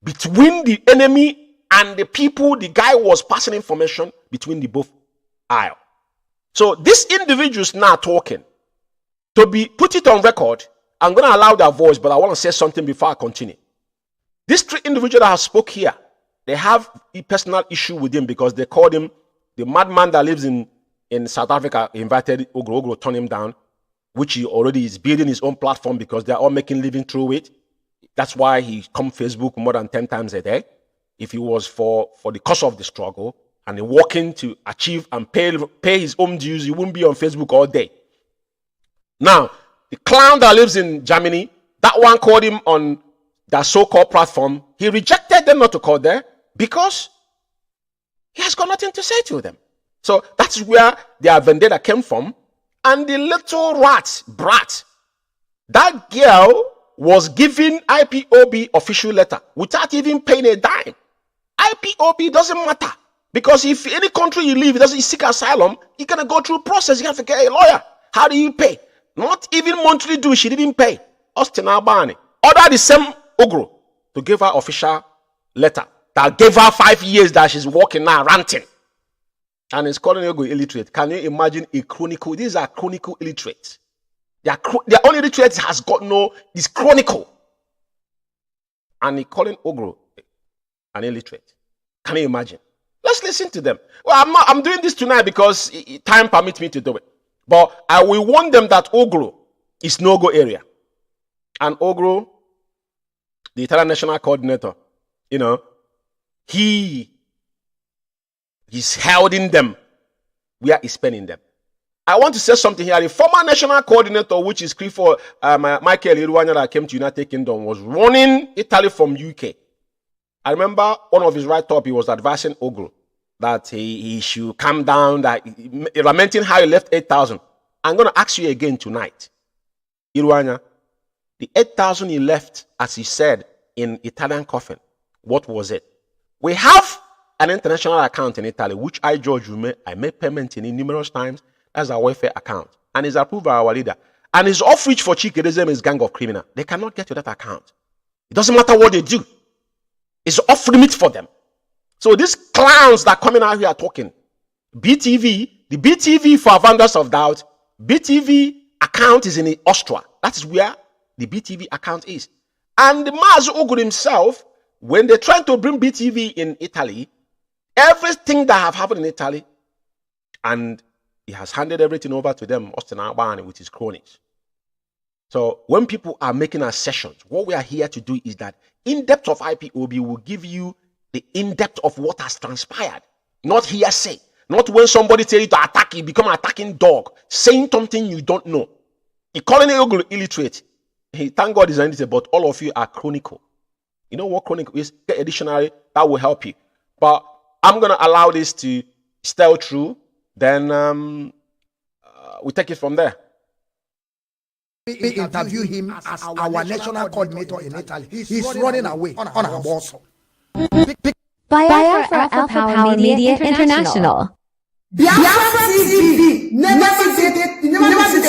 Between the enemy and the people, the guy was passing information between the both aisle. So these individuals now talking, to be put it on record, I'm going to allow their voice, but I want to say something before I continue. These three individuals that have spoke here, they have a personal issue with him, because they called him the madman that lives in South Africa. Invited Ogro turn him down, which he already is building his own platform, because they're all making living through it. That's why he come Facebook more than 10 times a day. If he was for the cause of the struggle and working to achieve and pay his own dues, he wouldn't be on Facebook all day. Now, the clown that lives in Germany, that one called him on that so-called platform. He rejected them not to call there, because he has got nothing to say to them. So that's where their vendetta came from. And the little brat, that girl was given IPOB official letter without even paying a dime. IPOB doesn't matter, because if any country you live, you seek asylum, you're going to go through a process. You have to get a lawyer. How do you pay? Not even monthly due, she didn't pay. Austin Albani ordered the same Ogro to give her official letter that gave her 5 years that she's walking now ranting. And it's calling Ogro illiterate. Can you imagine a chronicle? These are chronicle illiterates. Their only illiterate has got is chronicle. And he calling Ogro an illiterate. Can you imagine? Let's listen to them. Well, I'm doing this tonight because time permits me to do it. But I will warn them that Ogro is no-go area. And Ogro, the Italian national coordinator, he's holding them where he's spending them. I want to say something here. The former national coordinator, which is for Michael Iruanya, that came to United Kingdom, was running Italy from UK. I remember one of his write-up, he was advising Ogro that he should calm down, that lamenting how he left 8,000. I'm going to ask you again tonight, Iruanya, the 8,000 he left, as he said, in Italian coffin, what was it? We have an international account in Italy, which I, George Umeh, I made payment in numerous times. That's our welfare account. And it's approved by our leader. And it's off-reach for Chikerism is gang of criminal. They cannot get to that account. It doesn't matter what they do. It's off-limit for them. So these clowns that are coming out here talking, BTV, the BTV, for Vandals of Doubt, BTV account is in Austria. That's where the BTV account is. And the Mazi Ogro himself, when they're trying to bring BTV in Italy, everything that have happened in Italy, and he has handed everything over to them, Austin Albani, with his cronies. So when people are making assertions, what we are here to do is that in-depth of IPOB will give you the in-depth of what has transpired. Not hearsay. Not when somebody tell you to attack, you become an attacking dog, saying something you don't know. He calling it illiterate. Thank God he's an illiterate, but all of you are chronicle. You know what chronicle is? Get a dictionary, that will help you. But I'm going to allow this to stay through. Then we take it from there. We interview him as our national coordinator in Italy. He's running away on our boss. Biafra Alpha Power Media International. Biafra TV never said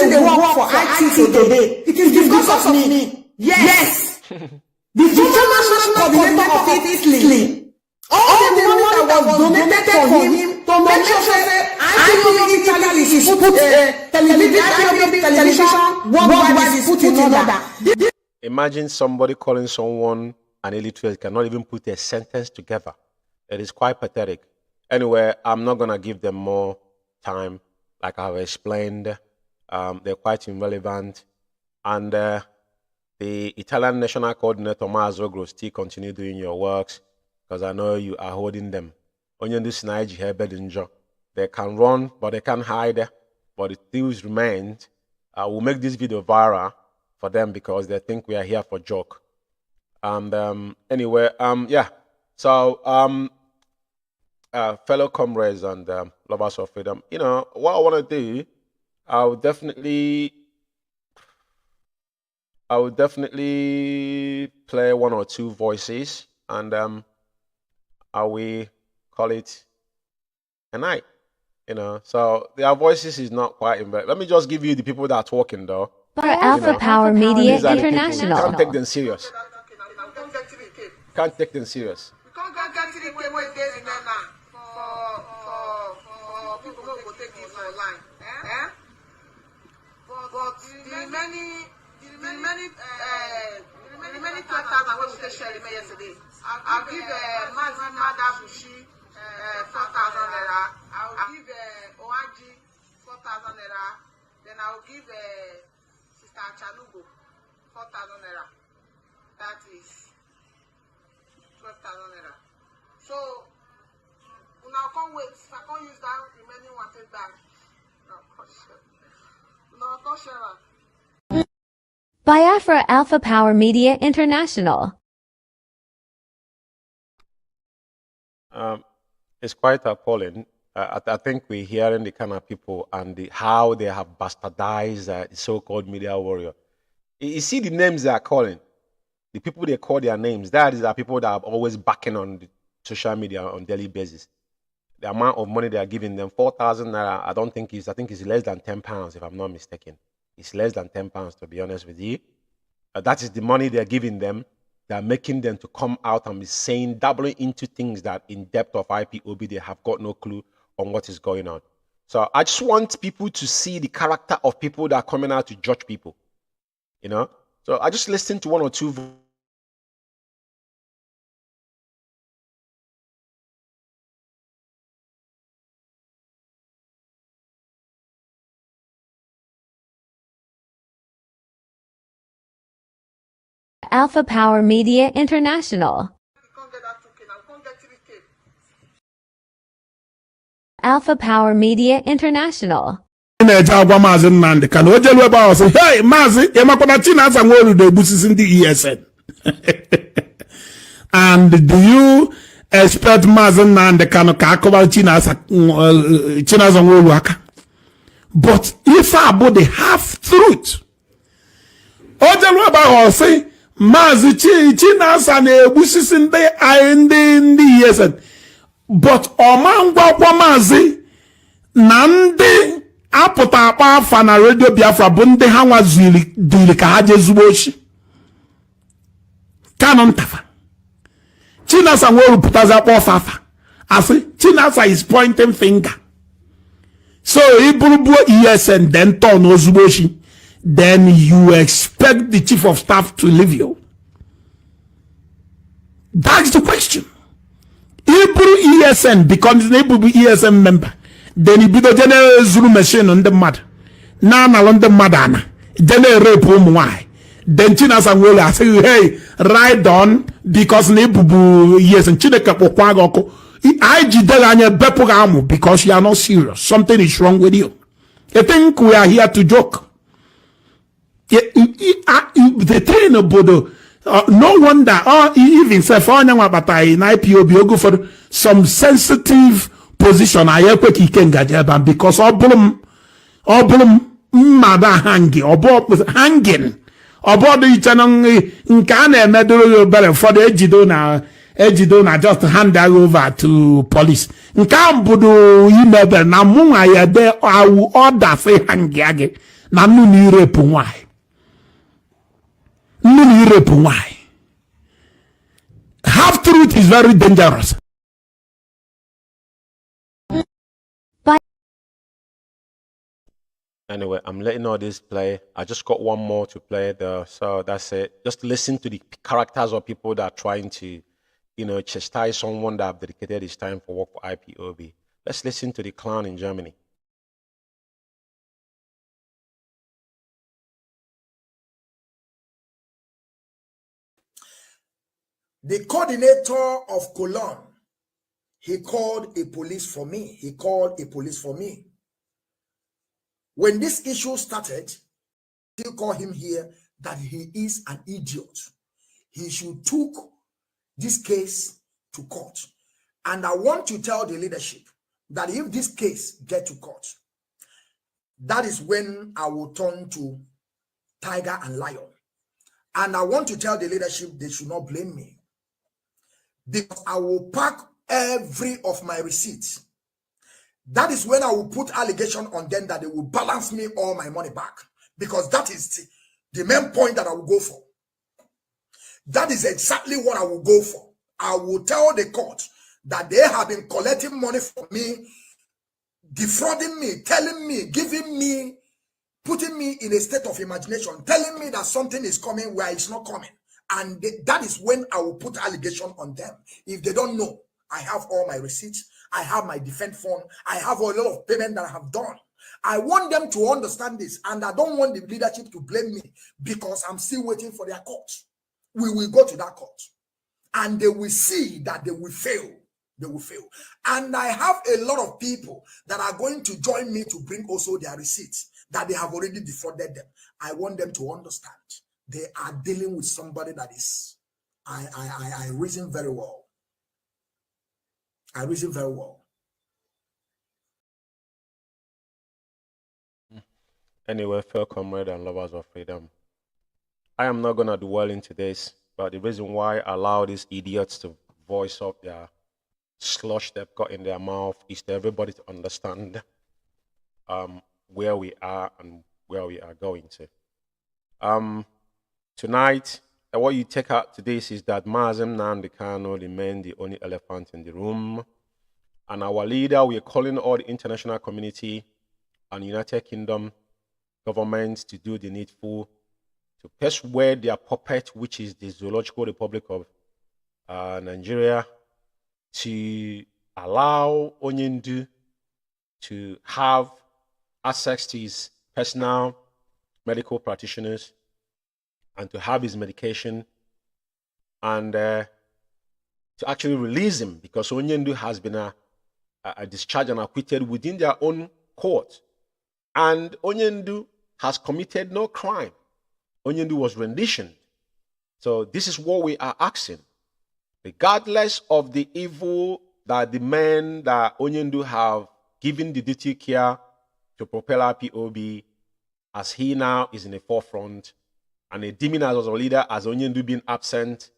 they work for IT today. It is because of me. Yes. The international coordinator of Italy. All the money that was donated for him to make sure that IPOB Italy is put television worldwide is put in order. Imagine somebody calling someone an illiterate cannot even put a sentence together. It is quite pathetic. Anyway, I'm not going to give them more time. Like I've explained, they're quite irrelevant. And the Italian National Coordinator, Mazi, still continue doing your works because I know you are holding them. They can run, but they can't hide. But the things remain. We'll make this video viral for them because they think we are here for joke. And anyway, yeah. So, fellow comrades and lovers of freedom, you know, what I want to do, I would definitely play one or two voices, and I will call it a night. You know, so their voices is not quite in. Let me just give you the people that are talking though. For Alpha Power Media International. Can't take them serious. Can't take them serious. But the many 12,000 when we share yesterday. I'll give Mazi Madabushi 4,000 naira. I'll give Oaji 4,000 naira. Then I'll give Sister Chalugo 4,000 naira. That is 12,000 naira. So now can't wait. I can't use that remaining one take back. No, can't share that. Biafra Alpha Power Media International. It's quite appalling. I think we're hearing the kind of people and how they have bastardized the so-called media warrior. You see the names they are calling, the people they call their names, that is the people that are always backing on the social media on daily basis. The amount of money they are giving them, 4,000 naira, I think it's less than £10, if I'm not mistaken. It's less than £10, to be honest with you. That is the money they're giving them. They're making them to come out and be saying, dabbling into things that in depth of IPOB, they have got no clue on what is going on. So I just want people to see the character of people that are coming out to judge people. You know? So I just listened to one or two. Alpha Power Media International. Alpha Power Media International. na-eje agwa Mazi Nnamdi Kanu o jelu ebe ahụ sị hey Mazi ịmakwana Chinasa Nworu na-egbusisi ndị ESN and do you expect Mazi Nnamdi Kanu ka akọba Chinasa Nworu aka? But if abụ the half truth o jelu ebe ahụ sị Mazi Chinasa na-egbusisi ndị ESN but ọma ngwakwa Mazi na ndị apụta akpa afa na Radio Biafra bụ ndị ha nwaziri dịrị ka ha jezugbo ochi Kanu ntafa Chinasa Nworu pụtazi akpa ọfafa asị Chinasa is pointing finger so iburubuo ESN then turn ozugbo ochi then you expect the chief of staff to leave you. That's the question. Iburu ESN becomes an Iburu ESN member. Then he be the general Zulu machine on the mud. Nana on the madana. General rape why. Then Chinasa Nworu say, hey, ride on because Nebubu ESN Chineka Pokwagoko. I jidelanya bepogamu because you are not serious. Something is wrong with you. I think we are here to joke. The train of Bodo. No wonder, even if I in IPOB, you go for some sensitive position. I because all blum, mother hanging, or hanging, or body channel in Kana medal better for the Ejidona just hand that over to police. In Cambudu, you never, Namunga, there, I will order say hanging, Namu rape why. Why? Half truth is very dangerous. Anyway, I'm letting all this play. I just got one more to play though, so that's it. Just listen to the characters of people that are trying to, chastise someone that have dedicated his time for work for IPOB. Let's listen to the clown in Germany. The coordinator of Cologne, he called a police for me. When this issue started, they call him here that he is an idiot. He should took this case to court. And I want to tell the leadership that if this case get to court, that is when I will turn to tiger and lion. And I want to tell the leadership they should not blame me, because I will pack every of my receipts. That is when I will put allegation on them that they will balance me all my money back, because that is the main point that I will go for. That is exactly what I will go for. I will tell the court that they have been collecting money from me, defrauding me, telling me, giving me, putting me in a state of imagination, telling me that something is coming where it's not coming. And that is when I will put allegation on them. If they don't know, I have all my receipts, I have my defense fund, I have a lot of payment that I have done. I want them to understand this, and I don't want the leadership to blame me, because I'm still waiting for their court. We will go to that court, and they will see that they will fail. They will fail. And I have a lot of people that are going to join me to bring also their receipts that they have already defrauded them. I want them to understand they are dealing with somebody that is, I reason very well. I reason very well. Anyway, fellow comrades and lovers of freedom, I am not going to dwell into this, but the reason why I allow these idiots to voice up their slush they've got in their mouth is to everybody to understand where we are and where we are going to. Tonight, what you take out to this is that Mazi Nnamdi Kanu remains the only elephant in the room. And our leader, we are calling all the international community and United Kingdom governments to do the needful to persuade their puppet, which is the Zoological Republic of Nigeria, to allow Onyendu to have access to his personal medical practitioners and to have his medication, and to actually release him, because Onyendu has been a discharged and acquitted within their own court. And Onyendu has committed no crime. Onyendu was renditioned. So this is what we are asking. Regardless of the evil that the men that Onyendu have given the duty care to propel IPOB, as he now is in the forefront, and they deem him as a leader as Onyendu being absent,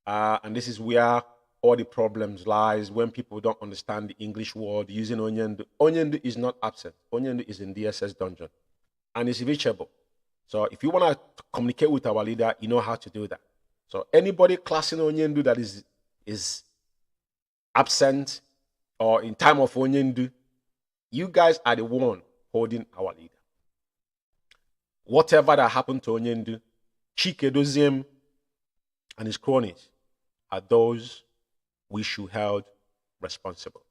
and this is where all the problems lies when people don't understand the English word using Onyendu. Onyendu is not absent. Onyendu is in DSS dungeon, and it's reachable. So if you want to communicate with our leader, you know how to do that. So anybody classing Onyendu that is absent or in time of Onyendu, you guys are the one holding our leader. Whatever that happened to Onyendu, Chike Doziem and his cronies are those we should held responsible.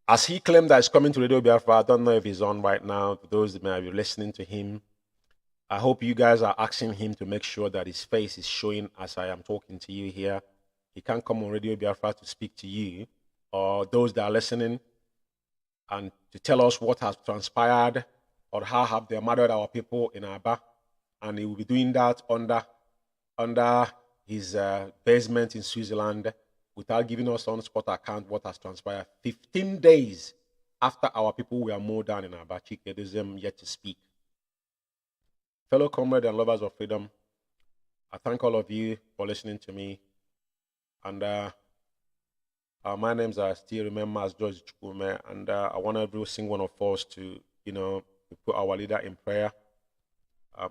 As he claimed that he's coming to Radio Biafra, I don't know if he's on right now. For those that may be listening to him, I hope you guys are asking him to make sure that his face is showing as I am talking to you here. He can't come on Radio Biafra to speak to you or those that are listening and to tell us what has transpired or how have they murdered our people in Aba. And he will be doing that under his basement in Switzerland without giving us on spot account what has transpired 15 days after our people were mowed down in Aba. Chike Doziem yet to speak. Fellow comrades and lovers of freedom, I thank all of you for listening to me. And my names are still remember as IKECHUKWU, and I want every single one of us to, to put our leader in prayer.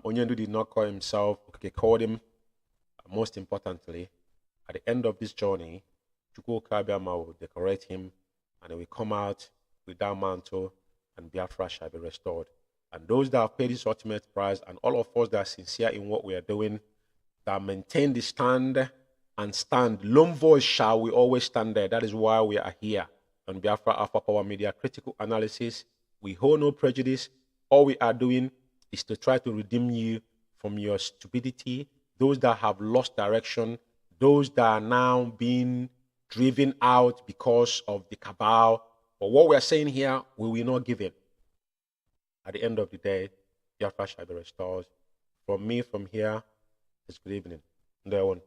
Onyendu did not call himself, he called him. Most importantly, at the end of this journey, IKECHUKWU will decorate him, and he will come out with that mantle, and Biafra shall be restored. And those that have paid this ultimate price, and all of us that are sincere in what we are doing, that maintain the stand and stand. Lone voice shall we always stand there. That is why we are here on Biafra Alpha Power Media Critical Analysis. We hold no prejudice. All we are doing is to try to redeem you from your stupidity, those that have lost direction, those that are now being driven out because of the cabal. But what we are saying here, we will not give in. At the end of the day, Biafra shall be restored. From me, from here, it's good evening. There one.